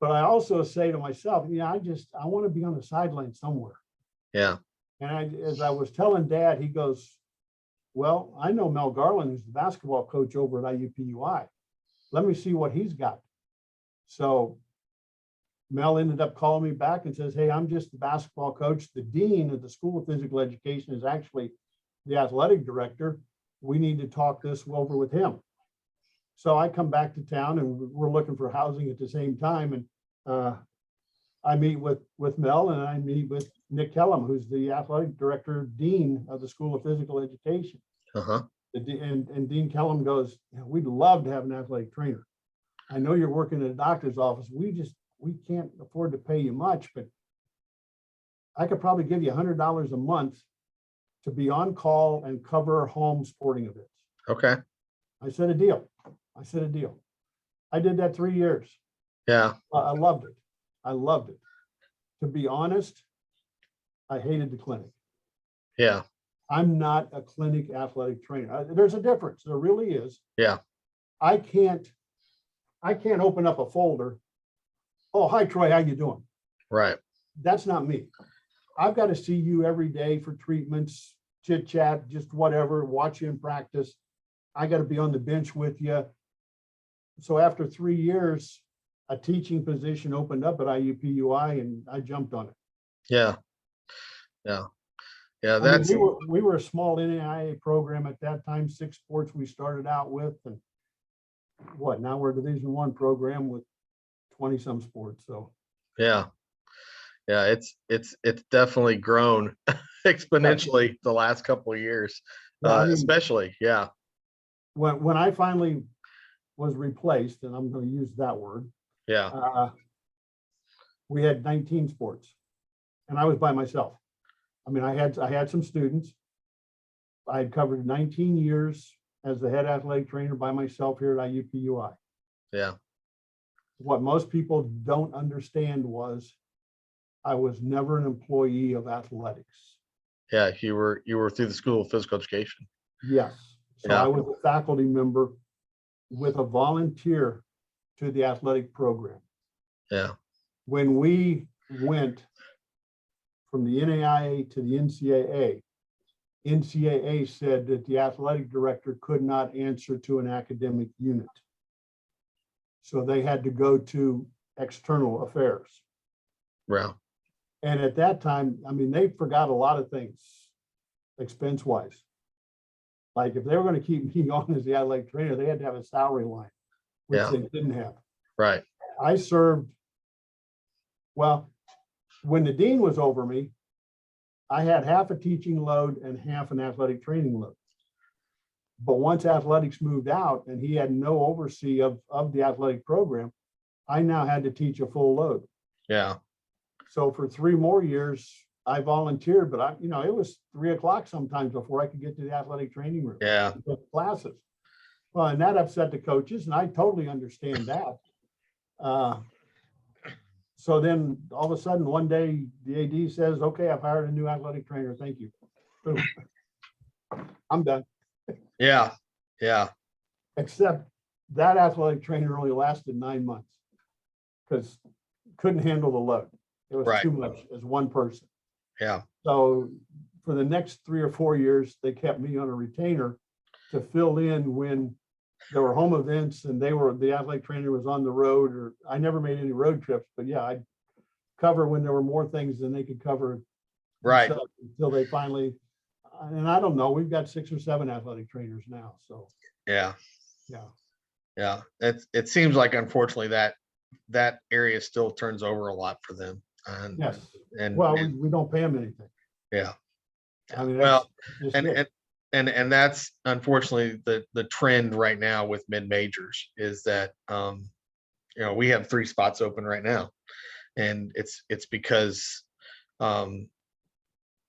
But I also say to myself, I want to be on the sideline somewhere. Yeah. And as I was telling Dad, he goes, well, I know Mel Garland, who's the basketball coach over at IUPUI. Let me see what he's got. So Mel ended up calling me back and says, hey, I'm just the basketball coach. The dean of the School of Physical Education is actually the athletic director. We need to talk this over with him. So I come back to town, and we're looking for housing at the same time. And I meet with Mel, and I meet with Nick Kellum, who's the athletic director, dean of the School of Physical Education. Uh-huh. And Dean Kellum goes, we'd love to have an athletic trainer. I know you're working in a doctor's office. We can't afford to pay you much, but I could probably give you $100 a month to be on call and cover home sporting events. Okay. I said a deal. I did that 3 years. Yeah. I loved it. To be honest, I hated the clinic. Yeah. I'm not a clinic athletic trainer. There's a difference. There really is. Yeah. I can't open up a folder. Oh, hi, Troy. How you doing? Right. That's not me. I've got to see you every day for treatments, chit chat, just whatever, watch you in practice. I got to be on the bench with you. So after 3 years, a teaching position opened up at IUPUI and I jumped on it. Yeah. Yeah. Yeah. I mean, That's, we were a small NAIA program at that time, 6 sports we started out with, and now we're a Division I program with 20 some sports. So yeah. Yeah. It's definitely grown exponentially the last couple of years, yeah, I mean, especially. Yeah. when I finally was replaced, and I'm going to use that word, Yeah. we had 19 sports, and I was by myself. I mean, I had some students. I had covered 19 years as the head athletic trainer by myself here at IUPUI. Yeah. What most people don't understand was I was never an employee of athletics. Yeah. You were through the School of Physical Education. Yes. So Yeah. I was a faculty member with a volunteer to the athletic program. Yeah. When we went from the NAIA to the NCAA said that the athletic director could not answer to an academic unit. So they had to go to external affairs. Yeah. And at that time, I mean, they forgot a lot of things expense-wise. Like if they were going to keep me on as the athletic trainer, they had to have a salary line, which Yeah. they didn't have. Right. I served, well, when the dean was over me, I had half a teaching load and half an athletic training load. But once athletics moved out and he had no oversee of the athletic program, I now had to teach a full load. Yeah. So for 3 more years, I volunteered, but it was 3 o'clock sometimes before I could get to the athletic training room. Yeah. Classes. Well, and that upset the coaches, and I totally understand that. So then all of a sudden, one day, the AD says, okay, I've hired a new athletic trainer. Thank you. Boom. I'm done. Yeah. Yeah. Except that athletic trainer only lasted 9 months because couldn't handle the load. It was Right. too much as one person. Yeah. So for the next 3 or 4 years, they kept me on a retainer to fill in when there were home events and the athletic trainer was on the road, or I never made any road trips, but yeah, I'd cover when there were more things than they could cover. Right. Until they finally, and I don't know, we've got 6 or 7 athletic trainers now. So Yeah. yeah. Yeah. It seems like, unfortunately, that area still turns over a lot for them. And Yes. and Well, we don't pay them anything. yeah. I mean, Well, that's just it. and that's unfortunately the trend right now with mid-majors is that we have 3 spots open right now, and it's because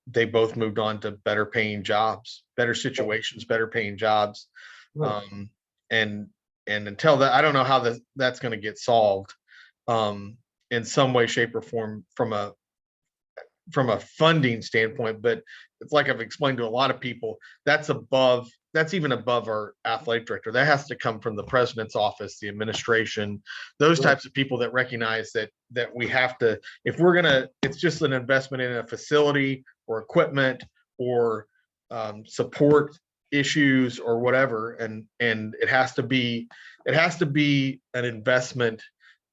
they both moved on to better paying jobs, better situations, better paying jobs. Right. And until that, I don't know how that's going to get solved in some way, shape, or form from a funding standpoint. But it's like I've explained to a lot of people, that's even above our athletic director. That has to come from the president's office, the administration, those Right. types of people that recognize that we have to, if we're gonna, it's just an investment in a facility or equipment or support issues or whatever, and it has to be an investment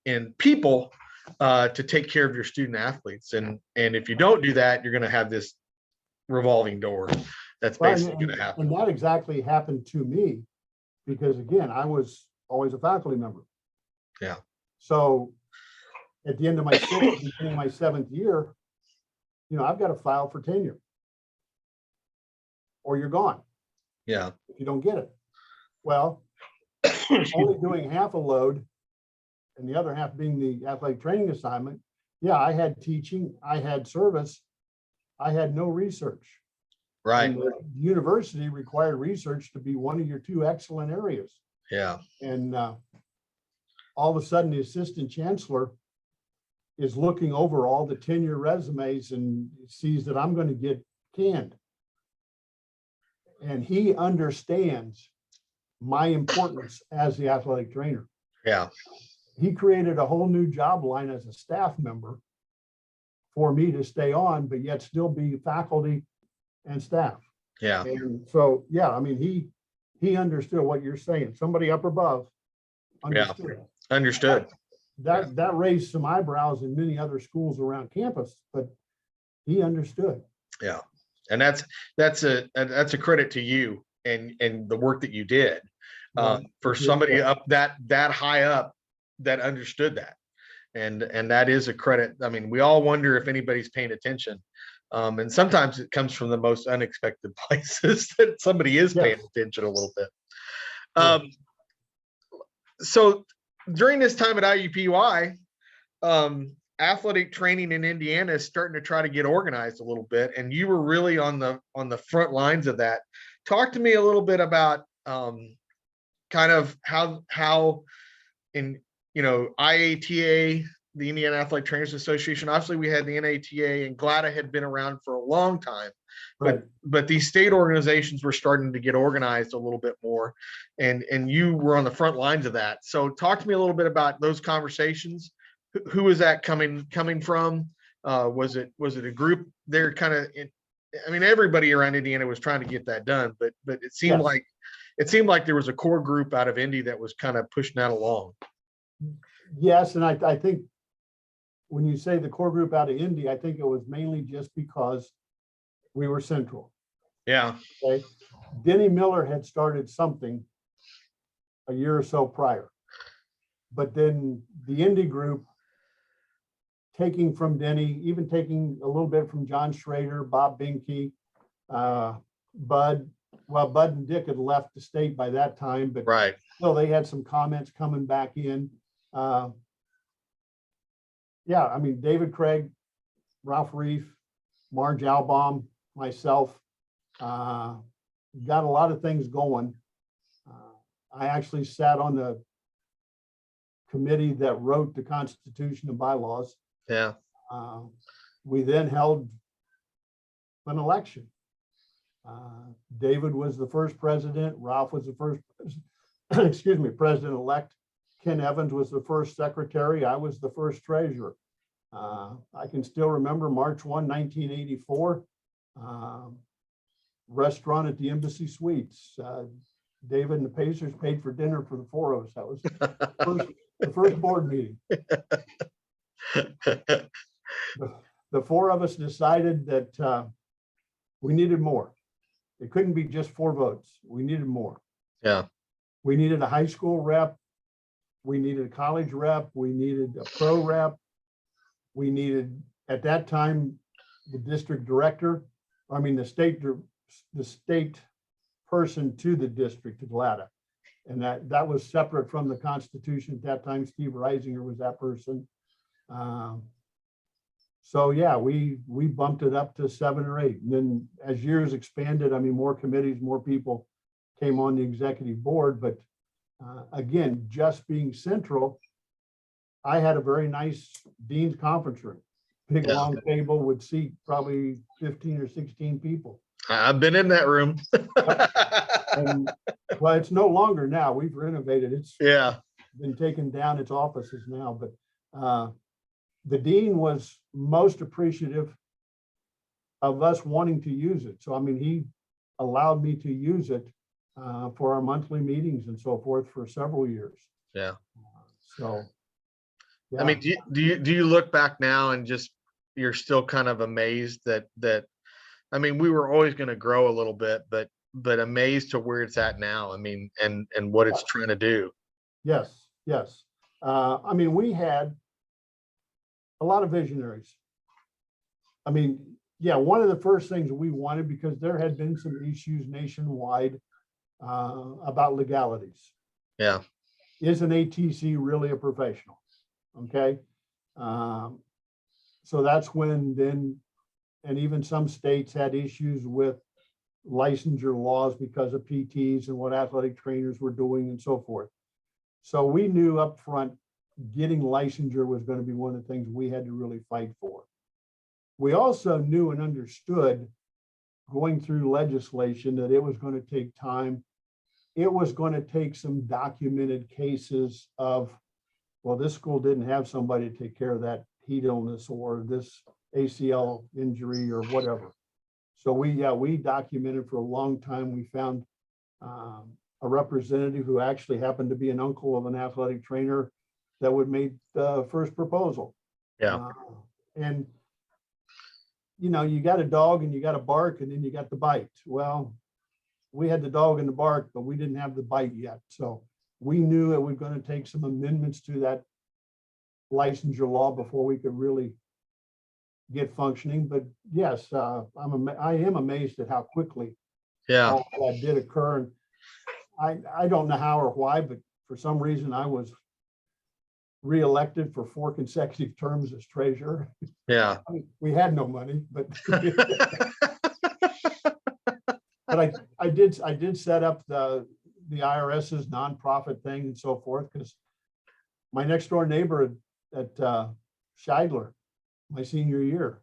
in people to take care of your student athletes. And if you don't do that, you're going to have this revolving door that's basically going to happen. And that exactly happened to me because, again, I was always a faculty member. Yeah. So at the end of my 6th, beginning of my 7th year, I've got to file for tenure or you're gone. Yeah. If you don't get it. Well, only doing half a load and the other half being the athletic training assignment. Yeah, I had teaching, I had service, I had no research. Right. And the university required research to be one of your 2 excellent areas. Yeah. And all of a sudden, the assistant chancellor is looking over all the tenure resumes and sees that I'm going to get canned. And he understands my importance as the athletic trainer. Yeah. He created a whole new job line as a staff member for me to stay on, but yet still be faculty and staff. Yeah. And so, yeah, I mean, he understood what you're saying. Somebody up above understood. Understood. That raised some eyebrows in many other schools around campus, but he understood. Yeah. And that's a credit to you and the work that you did, for somebody up that high up that understood that. And that is a credit. I mean, we all wonder if anybody's paying attention. And sometimes it comes from the most unexpected places that somebody is paying attention a little bit. So during this time at IUPUI, athletic training in Indiana is starting to try to get organized a little bit, and you were really on the front lines of that. Talk to me a little bit about kind of how in IATA, the Indiana Athletic Trainers Association. Obviously, we had the NATA, and GLATA had been around for a long time, but these state organizations were starting to get organized a little bit more, and you were on the front lines of that. So, talk to me a little bit about those conversations. Who was that coming from? Was it a group there? Kind of, I mean, everybody around Indiana was trying to get that done, but it seemed like there was a core group out of Indy that was kind of pushing that along. Yes, and I think when you say the core group out of Indy, I think it was mainly just because we were central. Yeah. Okay. Denny Miller had started something a year or so prior, but then the Indy group, taking from Denny, even taking a little bit from John Schrader, Bob Binke, Bud. Well, Bud and Dick had left the state by that time, but still they had some comments coming back in. Yeah, I mean, David Craig, Ralph Reef, Marge Albaum, myself, got a lot of things going. I actually sat on the committee that wrote the Constitution and bylaws. Yeah. We then held an election. David was the first president. Ralph was the first, president-elect. Ken Evans was the first secretary. I was the first treasurer. I can still remember March 1, 1984, restaurant at the Embassy Suites. David and the Pacers paid for dinner for the four of us. That was the first board meeting. The four of us decided that we needed more. It couldn't be just 4 votes. We needed more. Yeah. We needed a high school rep. We needed a college rep. We needed a pro rep. We needed, at that time, the district director. I mean, the state person to the district of GLATA. And that was separate from the Constitution at that time. Steve Reisinger was that person. So yeah, we bumped it up to 7 or 8. And then as years expanded, I mean, more committees, more people came on the executive board. But again, just being central, I had a very nice dean's conference room. Big long table would seat probably 15 or 16 people. I've been in that room. And, well, it's no longer now. We've renovated. It's been taken down, its offices now. But the dean was most appreciative of us wanting to use it. So, I mean, he allowed me to use it for our monthly meetings and so forth for several years. Yeah. So, yeah. I mean, do you look back now and just, you're still kind of amazed that I mean, we were always going to grow a little bit, but amazed to where it's at now. I mean, and what it's trying to do. Yes. I mean, we had a lot of visionaries. I mean, yeah, one of the first things we wanted, because there had been some issues nationwide about legalities. Yeah. Is an ATC really a professional? Okay. So that's when then, and even some states had issues with licensure laws because of PTs and what athletic trainers were doing and so forth. So we knew up front getting licensure was going to be one of the things we had to really fight for. We also knew and understood going through legislation that it was going to take time. It was going to take some documented cases of, well, this school didn't have somebody to take care of that heat illness or this ACL injury or whatever. So we documented for a long time. We found a representative who actually happened to be an uncle of an athletic trainer that would make the first proposal. Yeah. And you got a dog and you got a bark and then you got the bite. Well, we had the dog and the bark, but we didn't have the bite yet. So we knew it was going to take some amendments to that licensure law before we could really get functioning. But yes, I am amazed at how quickly all that did occur. And I don't know how or why, but for some reason I was reelected for 4 consecutive terms as treasurer. Yeah. I mean, we had no money, but but I did set up the IRS's nonprofit thing and so forth, because my next door neighbor at Scheidler, my senior year,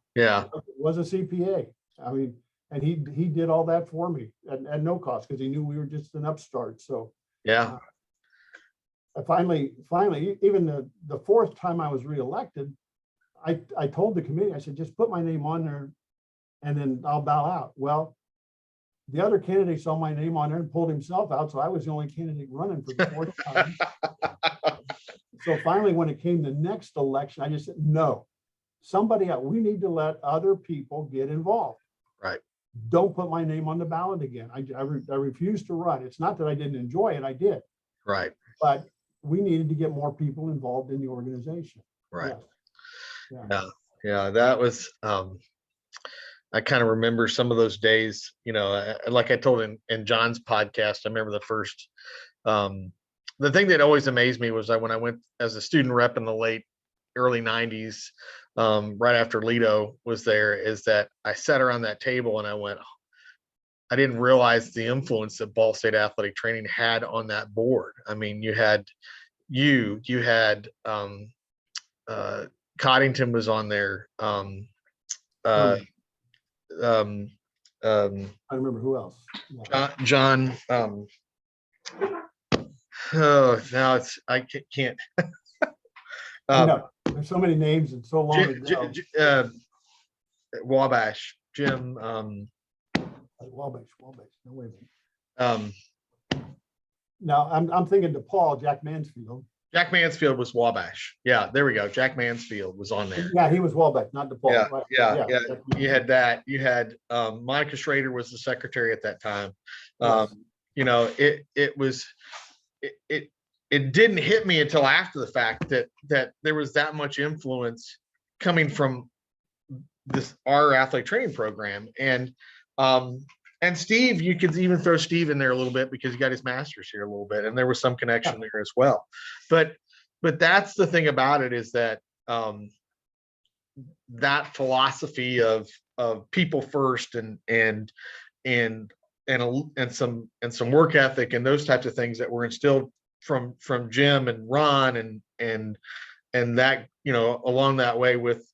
was a CPA. I mean, and he did all that for me at no cost, because he knew we were just an upstart. So I finally, even the 4th time I was reelected, I told the committee, I said, just put my name on there and then I'll bow out. Well, the other candidate saw my name on there and pulled himself out. So I was the only candidate running for the 4th time. So finally, when it came the next election, I just said, no, we need to let other people get involved. Right. Don't put my name on the ballot again. I refused to run. It's not that I didn't enjoy it. I did. Right. But we needed to get more people involved in the organization. Right. Yeah. Yeah. That was, I kind of remember some of those days, like I told in John's podcast, I remember the first, the thing that always amazed me was when I went as a student rep in the early 90s, right after Lido was there, is that I sat around that table and I went, I didn't realize the influence that Ball State Athletic Training had on that board. I mean, you had Coddington was on there. I remember who else. John. Oh, now I can't. I know. There's so many names and so long ago. Wabash, Jim. Wabash. No, wait a minute. Um, No, I'm thinking DePaul, Jack Mansfield. Jack Mansfield was Wabash. Yeah, there we go. Jack Mansfield was on there. Yeah, he was Wabash, not DePaul. Yeah. You had that. You had Monica Schrader was the secretary at that time. It didn't hit me until after the fact that there was that much influence coming from our athletic training program. And Steve, you could even throw Steve in there a little bit because he got his master's here a little bit, and there was some connection there as well. But that's the thing about it, is that that philosophy of people first and some work ethic and those types of things that were instilled from Jim and Ron and that, along that way with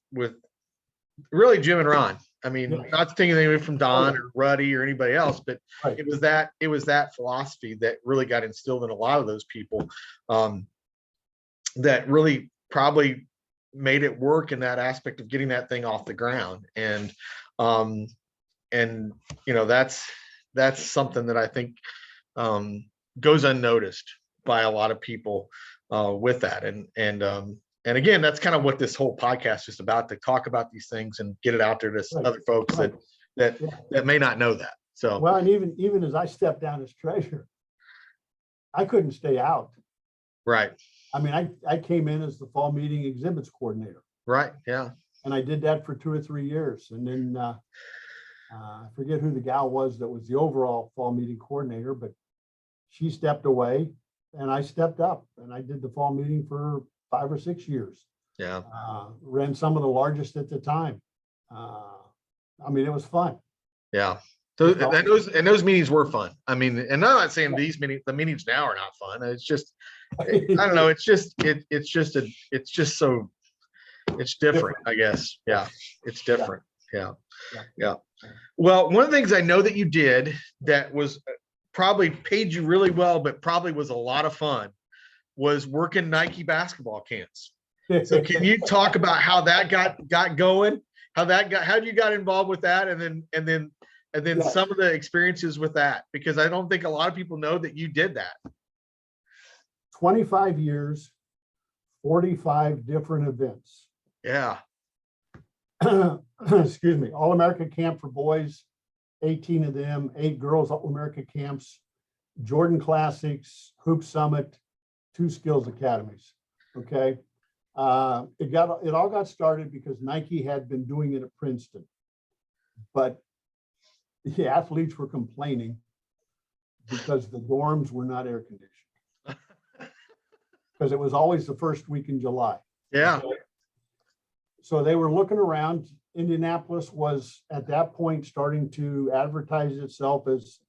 really Jim and Ron. I mean, not to take anything away from Don or Ruddy or anybody else, but it was that philosophy that really got instilled in a lot of those people, that really probably made it work in that aspect of getting that thing off the ground. And that's something that I think goes unnoticed by a lot of people with that. And again, that's kind of what this whole podcast is about, to talk about these things and get it out there to other folks that may not know that. So, well, and even as I stepped down as treasurer, I couldn't stay out. Right. I mean, I came in as the fall meeting exhibits coordinator. Right. Yeah. And I did that for 2 or 3 years. And then I forget who the gal was that was the overall fall meeting coordinator, but she stepped away and I stepped up and I did the fall meeting for 5 or 6 years. Yeah. Ran some of the largest at the time. I mean, it was fun. Yeah. So those meetings were fun. I mean, and I'm not saying the meetings now are not fun. It's just, I don't know. It's different, I guess. Yeah. It's different. Yeah. Well, one of the things I know that you did that was probably paid you really well, but probably was a lot of fun, was working Nike basketball camps. So can you talk about how that got going, how you got involved with that, and then and then Yes. some of the experiences with that, because I don't think a lot of people know that you did that. 25 years, 45 different events. Yeah. Excuse me, All-America Camp for boys, 18 of them, 8 girls All-America camps, Jordan Classics, Hoop Summit, 2 skills academies. Okay. It all got started because Nike had been doing it at Princeton, but the athletes were complaining because the dorms were not air conditioned. Because it was always the first week in July. Yeah. Okay? So they were looking around. Indianapolis was at that point starting to advertise itself as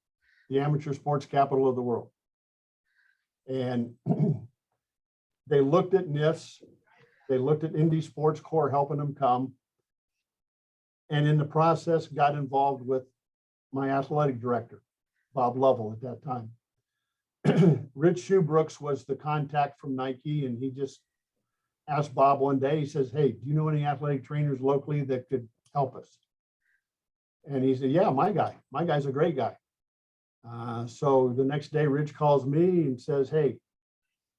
the amateur sports capital of the world. And they looked at NIFS, they looked at Indy Sports Corps helping them come. And in the process, got involved with my athletic director, Bob Lovell, at that time. Rich Shoebrooks was the contact from Nike, and he just asked Bob one day, he says, "Hey, do you know any athletic trainers locally that could help us?" And he said, "Yeah, my guy's a great guy." So the next day, Rich calls me and says, "Hey,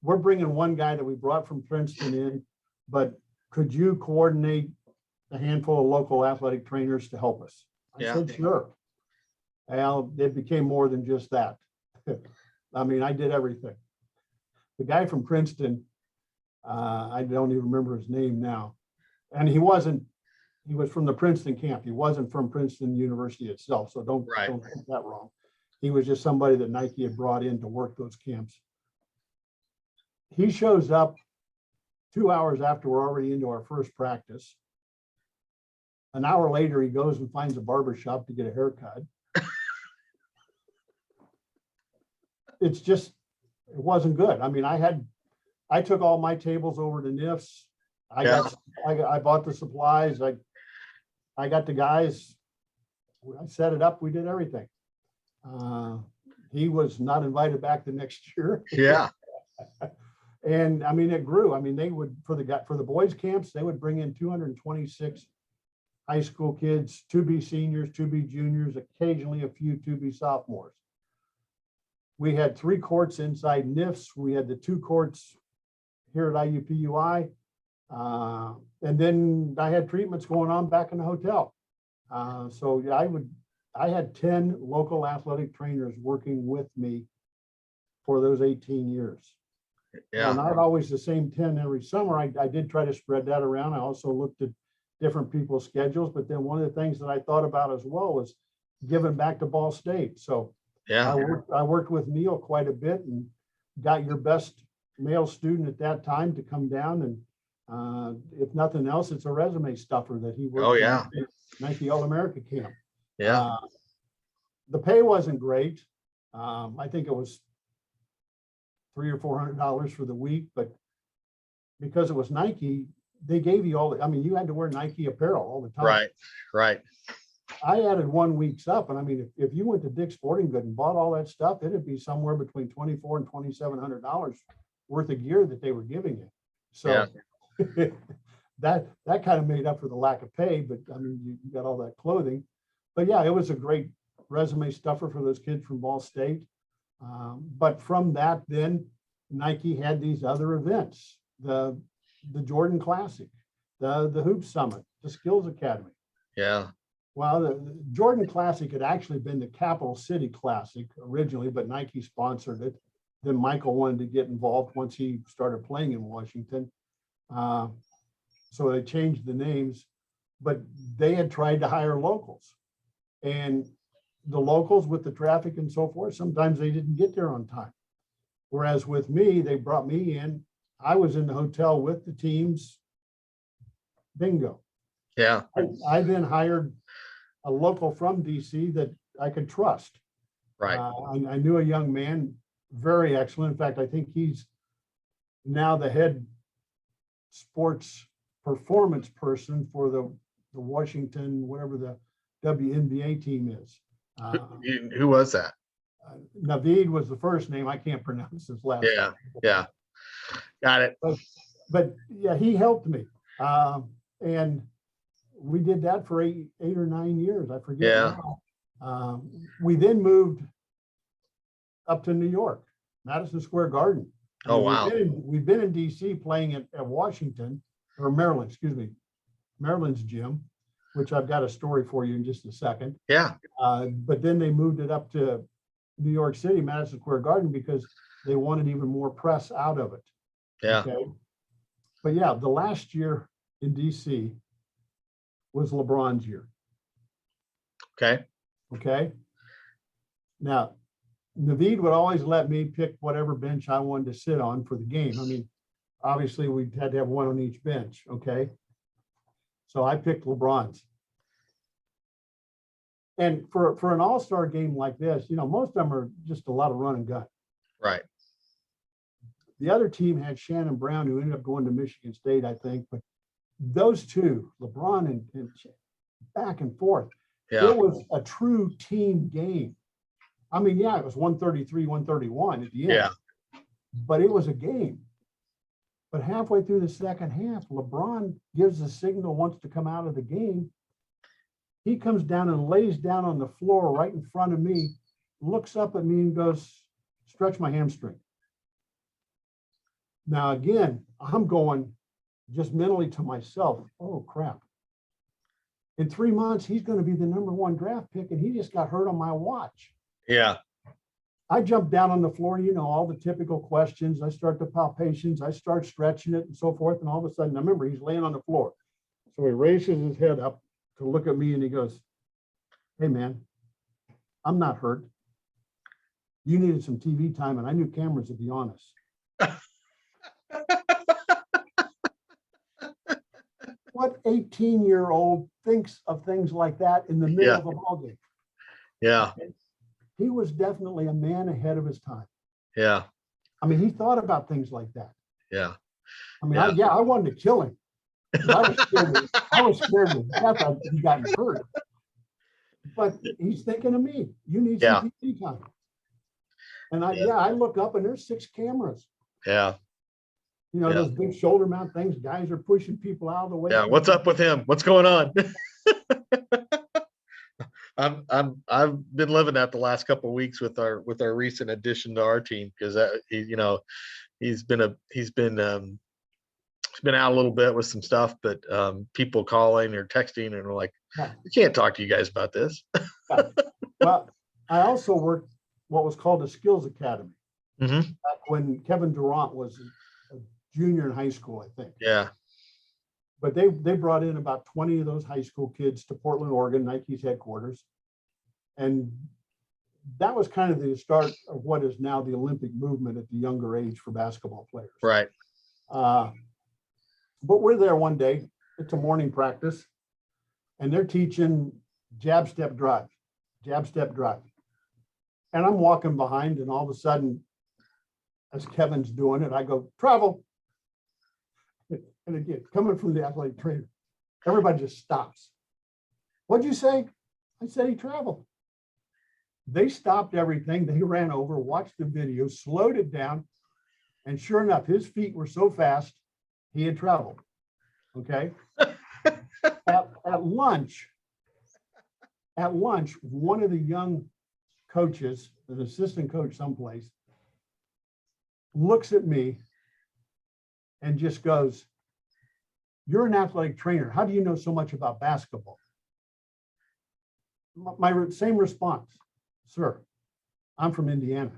we're bringing one guy that we brought from Princeton in, but could you coordinate a handful of local athletic trainers to help us?" I said, "Sure." Well, it became more than just that. I mean, I did everything. The guy from Princeton, I don't even remember his name now. And he was from the Princeton camp. He wasn't from Princeton University itself. So don't get that wrong. He was just somebody that Nike had brought in to work those camps. He shows up 2 hours after we're already into our first practice. An hour later, he goes and finds a barber shop to get a haircut. It's just, it wasn't good. I mean, I took all my tables over to NIFS. I bought the supplies. I got the guys. I set it up. We did everything. He was not invited back the next year. Yeah. And I mean, it grew. I mean, they would, for the boys camps, they would bring in 226 high school kids, to be seniors, to be juniors, occasionally a few to be sophomores. We had 3 courts inside NIFS. We had the 2 courts here at IUPUI. And then I had treatments going on back in the hotel. So yeah, I had 10 local athletic trainers working with me for those 18 years. Yeah. Now, not always the same 10 every summer. I did try to spread that around. I also looked at different people's schedules, but then one of the things that I thought about as well was giving back to Ball State. So Yeah. I worked with Neil quite a bit and got your best male student at that time to come down. And if nothing else, it's a resume stuffer that he worked at Nike All-America camp. Yeah. The pay wasn't great. I think it was $300 or $400 for the week, but because it was Nike, they gave you all, I mean, you had to wear Nike apparel all the time. Right. I added 1 week's up. And I mean, if you went to Dick's Sporting Goods and bought all that stuff, it'd be somewhere between $2,400 and $2,700 worth of gear that they were giving you. So that kind of made up for the lack of pay, but I mean, you got all that clothing. But yeah, it was a great resume stuffer for those kids from Ball State. But from that, then Nike had these other events, the Jordan Classic, the Hoop Summit, the Skills Academy. Yeah. Well, the Jordan Classic had actually been the Capital City Classic originally, but Nike sponsored it. Then Michael wanted to get involved once he started playing in Washington. So they changed the names, but they had tried to hire locals. And the locals, with the traffic and so forth, sometimes they didn't get there on time. Whereas with me, they brought me in. I was in the hotel with the teams. Bingo. Yeah. I then hired a local from DC that I could trust. Right. I knew a young man, very excellent. In fact, I think he's now the head sports performance person for the Washington, whatever the WNBA team is. Who was that? Naveed was the first name. I can't pronounce his last name. Yeah. Got it. But yeah, he helped me. And we did that for eight or 9 years. I forget now. We then moved up to New York, Madison Square Garden. Oh, wow. We've been in DC playing at Washington, or Maryland, excuse me, Maryland's gym, which I've got a story for you in just a second. Yeah. But then they moved it up to New York City, Madison Square Garden, because they wanted even more press out of it. Yeah. Okay. But yeah, the last year in DC was LeBron's year. Okay. Okay. Now, Naveed would always let me pick whatever bench I wanted to sit on for the game. I mean, obviously we had to have one on each bench. Okay. So I picked LeBron's. And for an all-star game like this, you know, most of them are just a lot of run and gun. Right. The other team had Shannon Brown, who ended up going to Michigan State, I think. But those two, LeBron and back and forth, Yeah. it was a true team game. I mean, yeah, it was 133, 131 at the end. Yeah. But it was a game. But halfway through the second half, LeBron gives the signal, wants to come out of the game. He comes down and lays down on the floor right in front of me, looks up at me and goes, stretch my hamstring. Now, again, I'm going just mentally to myself, oh, crap. In 3 months, he's going to be the #1 draft pick, and he just got hurt on my watch. Yeah. I jump down on the floor, you know, all the typical questions. I start the palpations, I start stretching it and so forth. And all of a sudden, I remember he's laying on the floor. So he raises his head up to look at me and he goes, hey, man, I'm not hurt. You needed some TV time, and I knew cameras, to be honest. What 18-year-old thinks of things like that in the middle of a ball game? Yeah. He was definitely a man ahead of his time. Yeah. I mean, he thought about things like that. Yeah. I mean, Yeah. I wanted to kill him. I was scared to death that he got hurt. But he's thinking of me. You need some TV time. And I look up and there's 6 cameras. Yeah. You know, those big shoulder mount things, guys are pushing people out of the way. Yeah. What's up with him? What's going on? I've been living that the last couple of weeks with our recent addition to our team, because he's been out a little bit with some stuff, but people calling or texting and we're like, we can't talk to you guys about this. Well, I also worked what was called a skills academy. Mm-hmm. Back when Kevin Durant was a junior in high school, I think. Yeah. But they brought in about 20 of those high school kids to Portland, Oregon, Nike's headquarters. And that was kind of the start of what is now the Olympic movement at the younger age for basketball players. Right. But we're there one day, it's a morning practice, and they're teaching jab, step, drive. And I'm walking behind, and all of a sudden, as Kevin's doing it, I go, travel. And again, coming from the athletic trainer, everybody just stops. What'd you say? I said he traveled. They stopped everything. They ran over, watched the video, slowed it down. And sure enough, his feet were so fast, he had traveled. Okay. At lunch, one of the young coaches, an assistant coach someplace, looks at me and just goes, you're an athletic trainer. How do you know so much about basketball? My same response, sir, I'm from Indiana.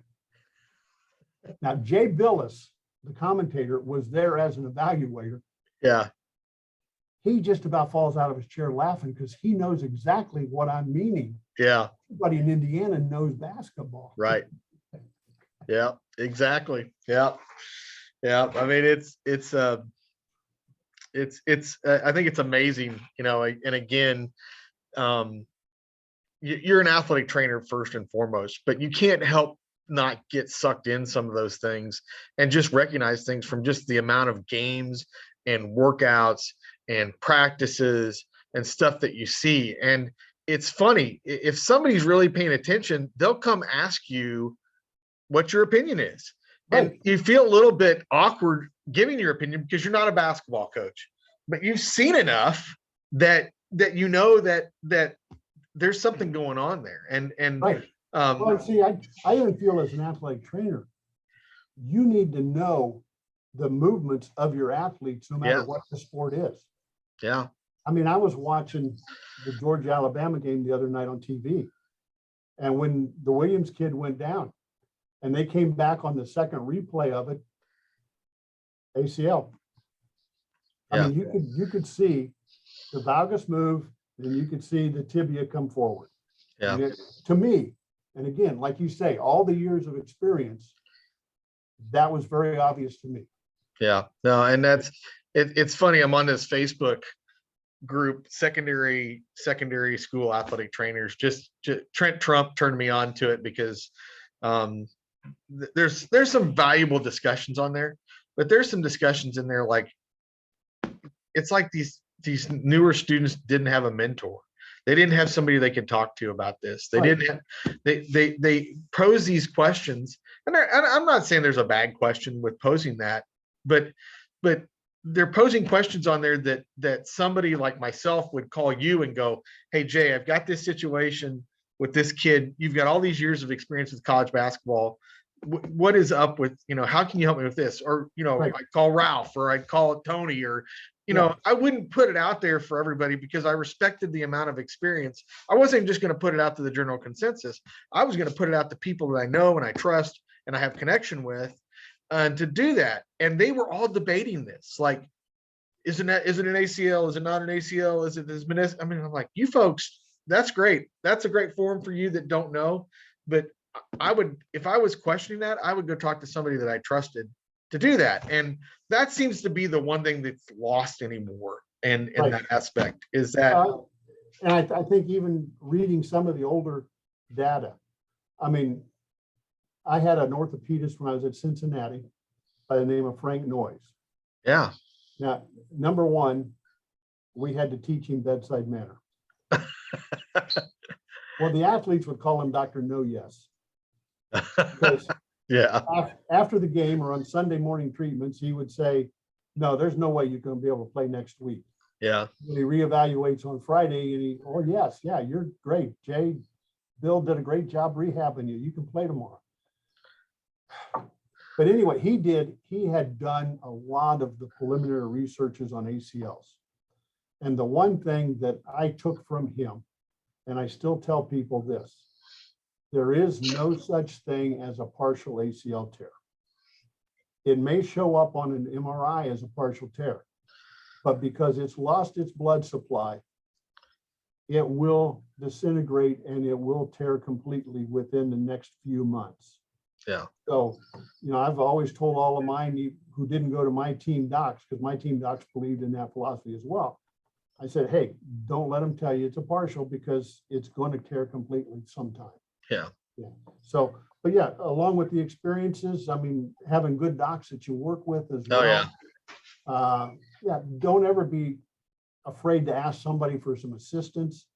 Now, Jay Billis, the commentator, was there as an evaluator. Yeah. He just about falls out of his chair laughing because he knows exactly what I'm meaning. Yeah. Everybody in Indiana knows basketball. Right. Yeah, exactly. Yeah. Yeah. I mean, I think it's amazing, you know, and again, you're an athletic trainer first and foremost, but you can't help not get sucked in some of those things and just recognize things from just the amount of games and workouts and practices and stuff that you see. And it's funny, if somebody's really paying attention, they'll come ask you what your opinion is. Right. And you feel a little bit awkward giving your opinion because you're not a basketball coach, but you've seen enough that you know that there's something going on there. And Right. Well, see, I even feel as an athletic trainer, you need to know the movements of your athletes, no matter Yeah. what the sport is. Yeah. I mean, I was watching the Georgia-Alabama game the other night on TV. And when the Williams kid went down and they came back on the second replay of it, ACL. I mean, you could see the valgus move, and you could see the tibia come forward. Yeah. And to me, and again, like you say, all the years of experience, that was very obvious to me. Yeah. No, and it's funny. I'm on this Facebook group, secondary school athletic trainers. Just Trent Trump turned me on to it because there's some valuable discussions on there, but there's some discussions in there like it's like these newer students didn't have a mentor. They didn't have somebody they could talk to about this. They didn't have, they pose these questions, and I'm not saying there's a bad question with posing that, but they're posing questions on there that somebody like myself would call you and go, hey Jay, I've got this situation with this kid. You've got all these years of experience with college basketball. What is up with, how can you help me with this? Or, Right. I'd call Ralph, or I'd call Tony, or, I wouldn't put it out there for everybody because I respected the amount of experience. I wasn't just going to put it out to the general consensus. I was going to put it out to people that I know and I trust and I have connection with, to do that. And they were all debating this. Like, is it an ACL? Is it not an ACL? Is it this meniscus? I mean, I'm like, you folks, that's great. That's a great forum for you that don't know. But I would, if I was questioning that, I would go talk to somebody that I trusted to do that. And that seems to be the one thing that's lost anymore. And in that aspect is that. And I think even reading some of the older data, I mean, I had an orthopedist when I was at Cincinnati by the name of Frank Noyes. Yeah. Now, number one, we had to teach him bedside manner. Well, the athletes would call him Dr. No Yes. Because after the game or on Sunday morning treatments, he would say, no, there's no way you're going to be able to play next week. Yeah. When he reevaluates on Friday and oh yes, yeah, you're great. Jay, Bill did a great job rehabbing you. You can play tomorrow. But anyway, he had done a lot of the preliminary researches on ACLs. And the one thing that I took from him, and I still tell people this, there is no such thing as a partial ACL tear. It may show up on an MRI as a partial tear, but because it's lost its blood supply, it will disintegrate and it will tear completely within the next few months. Yeah. So, I've always told all of mine who didn't go to my team docs, because my team docs believed in that philosophy as well. I said, hey, don't let them tell you it's a partial because it's going to tear completely sometime. Yeah. So, but yeah, along with the experiences, I mean, having good docs that you work with as well. Don't ever be afraid to ask somebody for some assistance.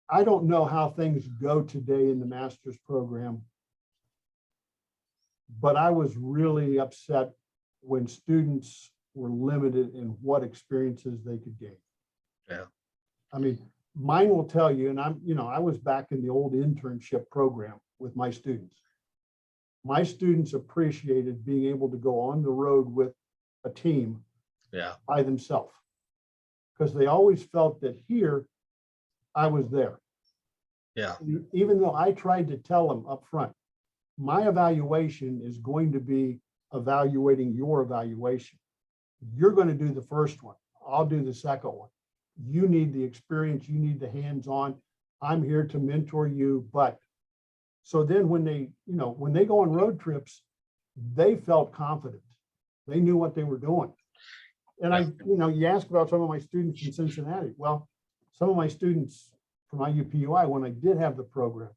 I don't know how things go today in the master's program, but I was really upset when students were limited in what experiences they could gain. Yeah. I mean, mine will tell you, and I was back in the old internship program with my students. My students appreciated being able to go on the road with a team by themselves, because they always felt that here I was there. Yeah. Even though I tried to tell them up front, my evaluation is going to be evaluating your evaluation. You're going to do the first one. I'll do the second one. You need the experience. You need the hands-on. I'm here to mentor you. But so then when they go on road trips, they felt confident. They knew what they were doing. And you ask about some of my students in Cincinnati. Well, some of my students from IUPUI, when I did have the program,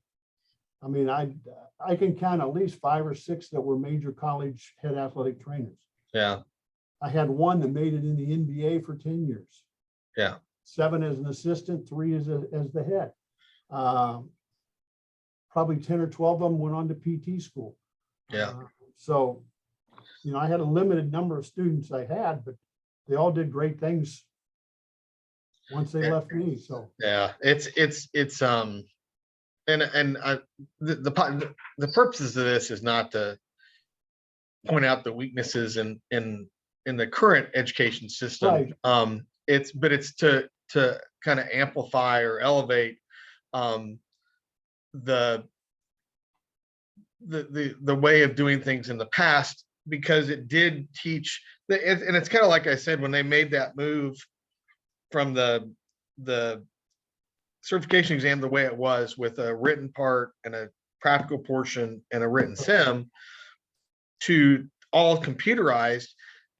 I mean, I can count at least 5 or 6 that were major college head athletic trainers. Yeah. I had one that made it in the NBA for 10 years. Yeah. 7 as an assistant, 3 as the head. Probably 10 or 12 of them went on to PT school. Yeah. So, I had a limited number of students I had, but they all did great things. once they left me. So yeah, the purposes of this is not to point out the weaknesses in the current education system. right. It's to kind of amplify or elevate the way of doing things in the past, because it did teach and it's kind of like I said, when they made that move from the certification exam the way it was, with a written part and a practical portion and a written sim, to all computerized.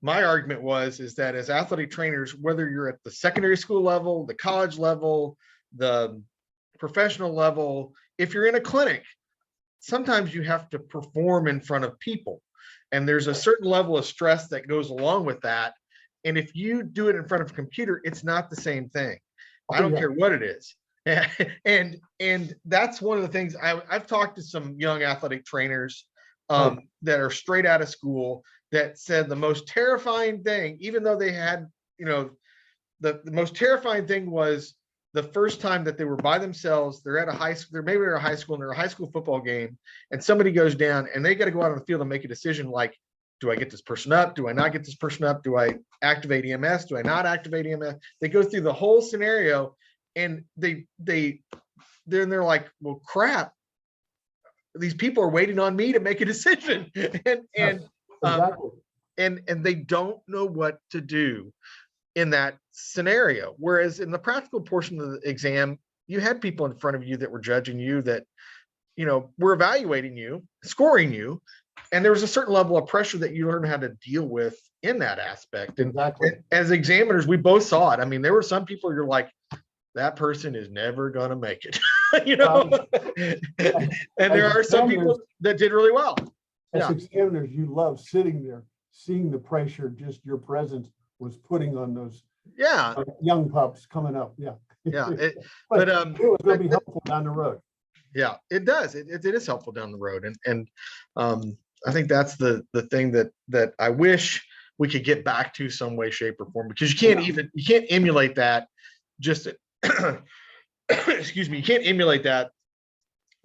My argument is that as athletic trainers, whether you're at the secondary school level, the college level, the professional level, if you're in a clinic, sometimes you have to perform in front of people, and there's a certain level of stress that goes along with that. And if you do it in front of a computer, it's not the same thing. I don't care what it is. And that's one of the things I've talked to some young athletic trainers that are straight out of school, that said the most terrifying thing, even though they had, the most terrifying thing was the first time that they were by themselves. They're at a high school, maybe they're a high school, and they're a high school football game, and somebody goes down and they got to go out on the field and make a decision like, do I get this person up? Do I not get this person up? Do I activate EMS? Do I not activate EMS? They go through the whole scenario, and they're like, well, crap, these people are waiting on me to make a decision. and they don't know what to do in that scenario. Whereas in the practical portion of the exam, you had people in front of you that were judging you, that, were evaluating you, scoring you. And there was a certain level of pressure that you learn how to deal with in that aspect. And as examiners, we both saw it. I mean, there were some people you're like, that person is never going to make it, and there are some people that did really well. As examiners, you love sitting there, seeing the pressure just your presence was putting on those young pups coming up. But it was going to be helpful down the road. Yeah, it does. It is helpful down the road. And I think that's the thing that I wish we could get back to some way, shape, or form, because you can't emulate that. Just excuse me, you can't emulate that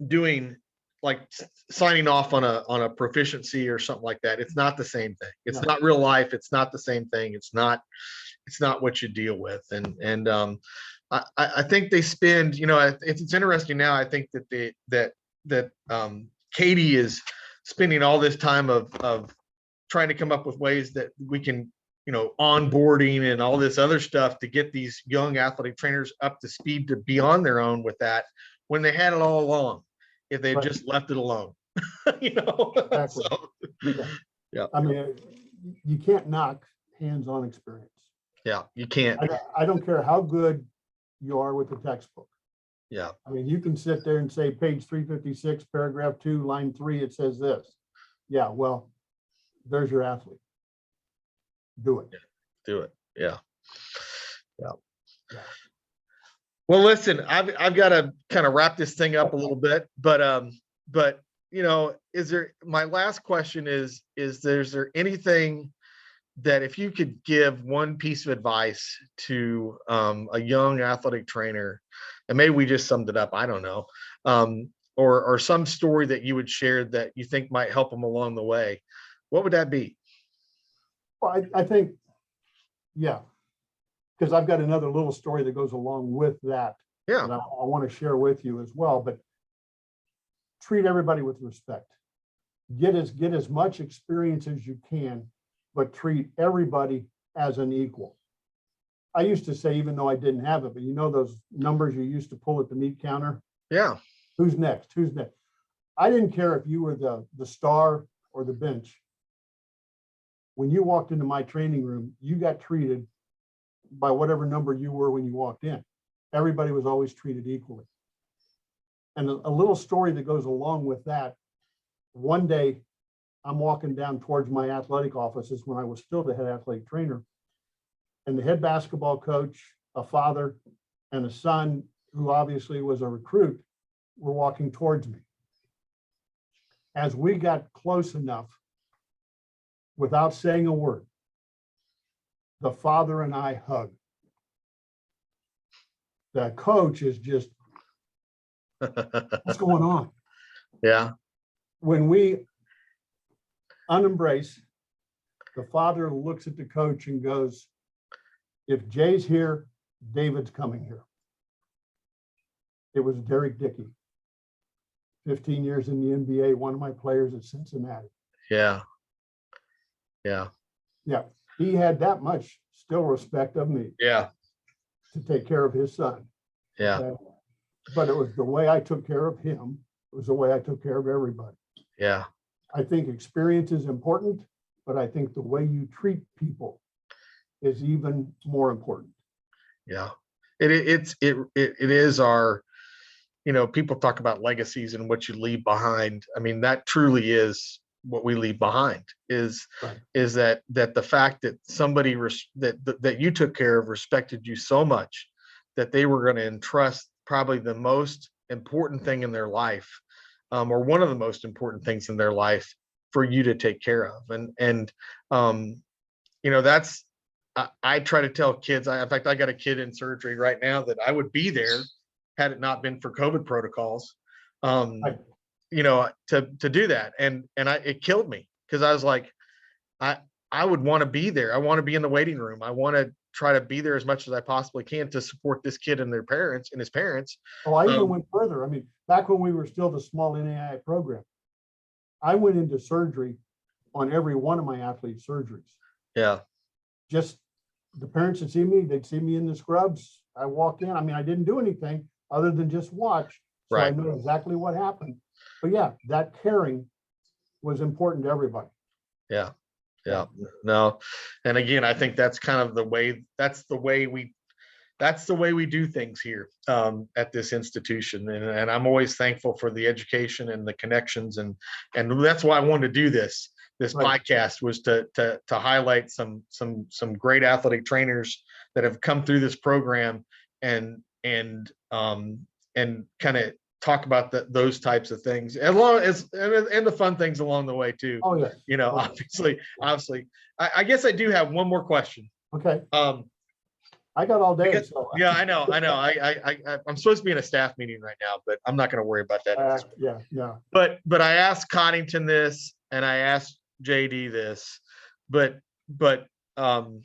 doing like signing off on a proficiency or something like that. It's not the same thing. It's not real life. It's not the same thing. It's not what you deal with. And I think they spend, it's interesting now. I think that Katie is spending all this time of trying to come up with ways that we can, onboarding and all this other stuff to get these young athletic trainers up to speed to be on their own with that, when they had it all along, if they had just left it alone. Exactly. Yeah. I mean, you can't knock hands-on experience. Yeah, you can't. I don't care how good you are with the textbook. Yeah. I mean, you can sit there and say page 356, paragraph 2, line 3, it says this. Yeah, well, there's your athlete. Do it. Do it. Yeah. Well, listen, I've got to kind of wrap this thing up a little bit, but my last question is there anything that, if you could give one piece of advice to a young athletic trainer, and maybe we just summed it up, I don't know, or some story that you would share that you think might help them along the way, what would that be? Well, I think, because I've got another little story that goes along with that. Yeah. That I want to share with you as well, but treat everybody with respect. Get as much experience as you can, but treat everybody as an equal. I used to say, even though I didn't have it, but those numbers you used to pull at the meat counter? Yeah. Who's next? Who's next? I didn't care if you were the star or the bench. When you walked into my training room, you got treated by whatever number you were when you walked in. Everybody was always treated equally. And a little story that goes along with that. One day, I'm walking down towards my athletic offices when I was still the head athletic trainer, and the head basketball coach, a father, and a son who obviously was a recruit were walking towards me. As we got close enough, without saying a word, the father and I hugged. the coach is just, what's going on? Yeah. When we unembrace, the father looks at the coach and goes, if Jay's here, David's coming here. It was Derek Dickey, 15 years in the NBA, one of my players at Cincinnati. Yeah. Yeah. Yeah, he had that much still respect of me Yeah. to take care of his son. Yeah. Okay? But it was the way I took care of him. It was the way I took care of everybody. Yeah. I think experience is important, but I think the way you treat people is even more important. Yeah. It is our, people talk about legacies and what you leave behind. I mean, that truly is what we leave behind is that the fact that somebody that you took care of respected you so much that they were going to entrust probably the most important thing in their life, or one of the most important things in their life for you to take care of. And that's, I try to tell kids, in fact, I got a kid in surgery right now that I would be there had it not been for COVID protocols, to do that. And it killed me because I was like, I would want to be there. I want to be in the waiting room. I want to try to be there as much as I possibly can to support this kid and his parents. Oh, I even went further. I mean, back when we were still the small NAIA program, I went into surgery on every one of my athletes' surgeries. Yeah. Just the parents would see me, they'd see me in the scrubs. I walked in. I mean, I didn't do anything other than just watch. So I knew exactly what happened. But yeah, that caring was important to everybody. Yeah. Yeah. No. And again, I think that's kind of the way we do things here at this institution. And I'm always thankful for the education and the connections. And that's why I wanted to do this podcast, was to highlight some great athletic trainers that have come through this program and kind of talk about those types of things, as long as and the fun things along the way too. Oh yeah. Obviously, I guess I do have one more question. Okay. I got all day. Yeah, I know. I'm supposed to be in a staff meeting right now, but I'm not going to worry about that. Yeah. But I asked Coddington this, and I asked JD this, but or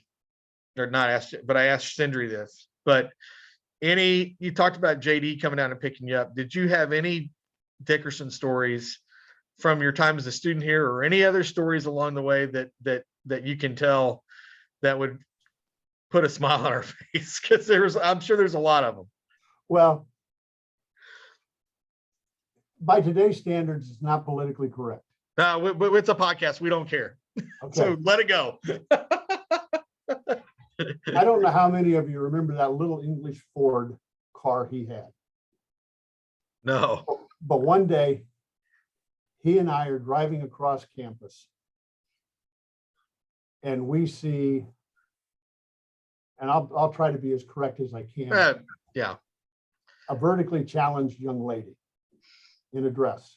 not asked, but I asked Sindri this. But you talked about JD coming down and picking you up. Did you have any Dickerson stories from your time as a student here, or any other stories along the way that you can tell that would put a smile on our face? Because I'm sure there's a lot of them. Well, by today's standards, it's not politically correct. No, it's a podcast. We don't care. Okay. So let it go. I don't know how many of you remember that little English Ford car he had. No. But one day, he and I are driving across campus, and we see, and I'll try to be as correct as I can. Yeah. A vertically challenged young lady in a dress.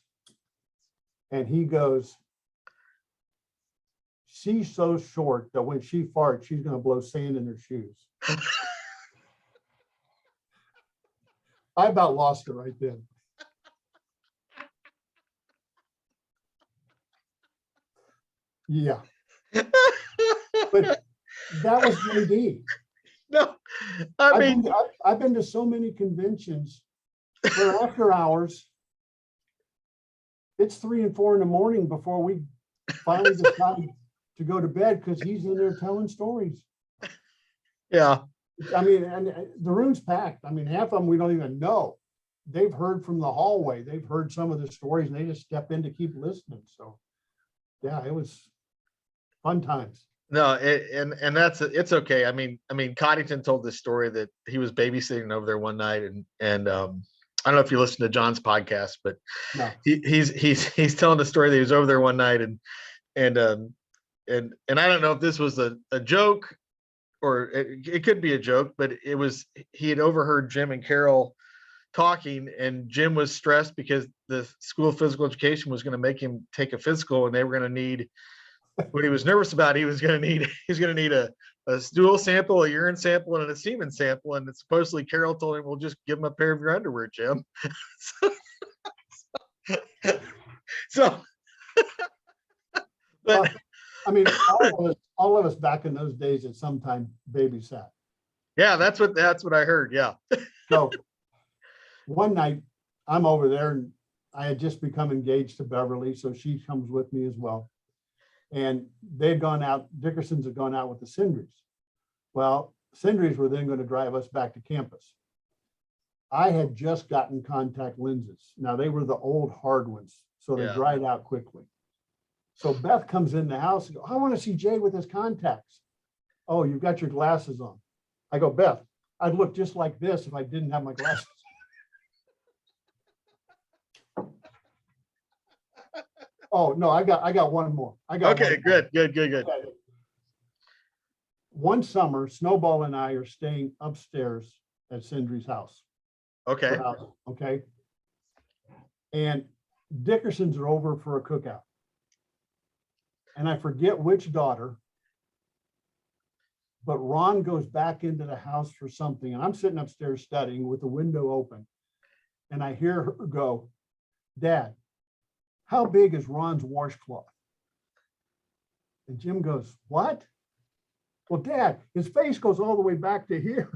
And he goes, she's so short that when she farts, she's going to blow sand in her shoes. I about lost her right then. Yeah. But that was JD. No, I've been to so many conventions where after hours, it's 3 and 4 in the morning before we finally decide to go to bed, because he's in there telling stories. Yeah. I mean, and the room's packed. I mean, half of them we don't even know. They've heard from the hallway. They've heard some of the stories, and they just step in to keep listening. So yeah, it was fun times. No, it's okay. I mean, Coddington told this story that he was babysitting over there one night, and I don't know if you listen to John's podcast, but no. he's telling the story that he was over there one night, and I don't know if this was a joke, or it could be a joke, but he had overheard Jim and Carol talking, and Jim was stressed because the School of Physical Education was going to make him take a physical, and they were going to need what he was nervous about, he's going to need a stool sample, a urine sample, and a semen sample. And supposedly Carol told him, "Well, just give him a pair of your underwear, Jim." so but I mean, all of us back in those days at some time babysat. yeah, that's what I heard. Yeah. So one night I'm over there and I had just become engaged to Beverly, so she comes with me as well. And they'd gone out, Dickerson's had gone out with the Sindries. Well, Sindries were then going to drive us back to campus. I had just gotten contact lenses. Now they were the old hard ones, so they dried out quickly. So Beth comes in the house and goes, "I want to see Jay with his contacts." "Oh, you've got your glasses on." I go, "Beth, I'd look just like this if I didn't have my glasses." Oh, no, I got one more. Okay, good. One summer, Snowball and I are staying upstairs at Sindri's house. Okay. Okay. And Dickerson's are over for a cookout. And I forget which daughter, but Ron goes back into the house for something. And I'm sitting upstairs studying with the window open. And I hear her go, "Dad, how big is Ron's washcloth?" And Jim goes, "What?" "Well, Dad, his face goes all the way back to here."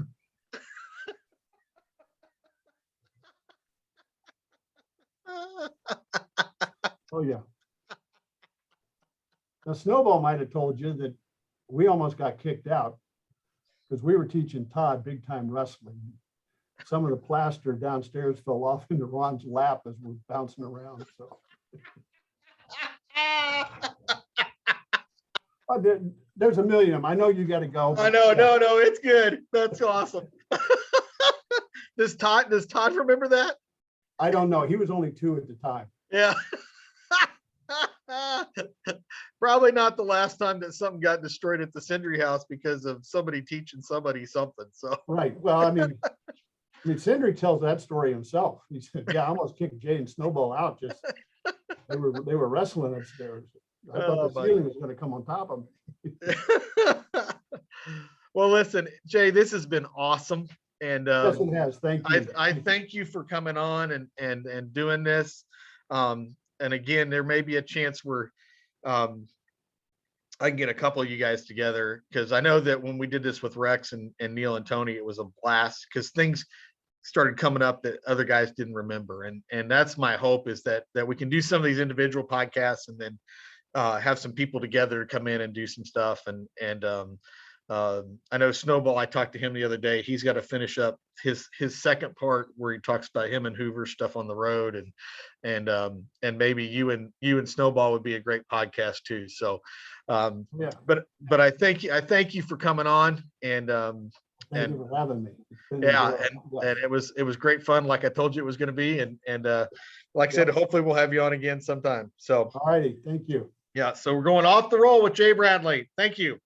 Oh, yeah. Now, Snowball might have told you that we almost got kicked out because we were teaching Todd big time wrestling. Some of the plaster downstairs fell off into Ron's lap as we're bouncing around. So there's a million of them. I know you got to go. I know, no, it's good. That's awesome. Does Todd remember that? I don't know. He was only 2 at the time. Yeah. Probably not the last time that something got destroyed at the Sindri house because of somebody teaching somebody something. So right. Well, I mean, Sindri tells that story himself. He said, "Yeah, I almost kicked Jay and Snowball out. Just they were wrestling upstairs. I thought the ceiling was going to come on top of me." Well, listen, Jay, this has been awesome. And yes, it has. Thank you. I thank you for coming on and doing this. And again, there may be a chance where I can get a couple of you guys together, because I know that when we did this with Rex and Neil and Tony, it was a blast because things started coming up that other guys didn't remember. And that's my hope, is that we can do some of these individual podcasts and then have some people together come in and do some stuff. And I know Snowball, I talked to him the other day. He's got to finish up his second part where he talks about him and Hoover stuff on the road, and maybe you and Snowball would be a great podcast too. So, yeah. But I thank you for coming on, and Thank you for having me. and it was great fun, like I told you it was going to be, and like I said, hopefully we'll have you on again sometime. So, all righty, thank you. Yeah, so we're going off the roll with Jay Bradley. Thank you.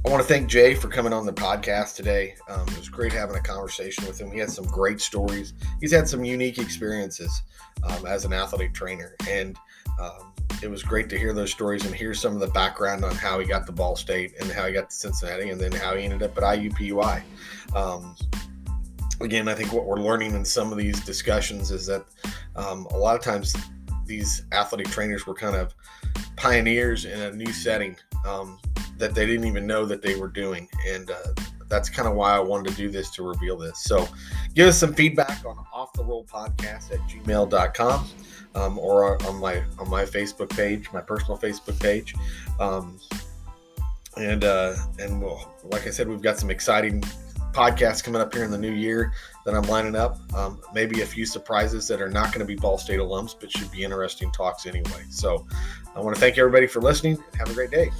I want to thank Jay for coming on the podcast today. It was great having a conversation with him. He had some great stories. He's had some unique experiences as an athletic trainer, and it was great to hear those stories and hear some of the background on how he got to Ball State and how he got to Cincinnati and then how he ended up at IUPUI. Again, I think what we're learning in some of these discussions is that a lot of times these athletic trainers were kind of pioneers in a new setting that they didn't even know that they were doing. And that's kind of why I wanted to do this, to reveal this. So give us some feedback on offtherollpodcast@gmail.com or on my Facebook page, my personal Facebook page. And we'll, like I said, we've got some exciting podcasts coming up here in the new year that I'm lining up. Maybe a few surprises that are not going to be Ball State alums, but should be interesting talks anyway. So I want to thank everybody for listening. Have a great day.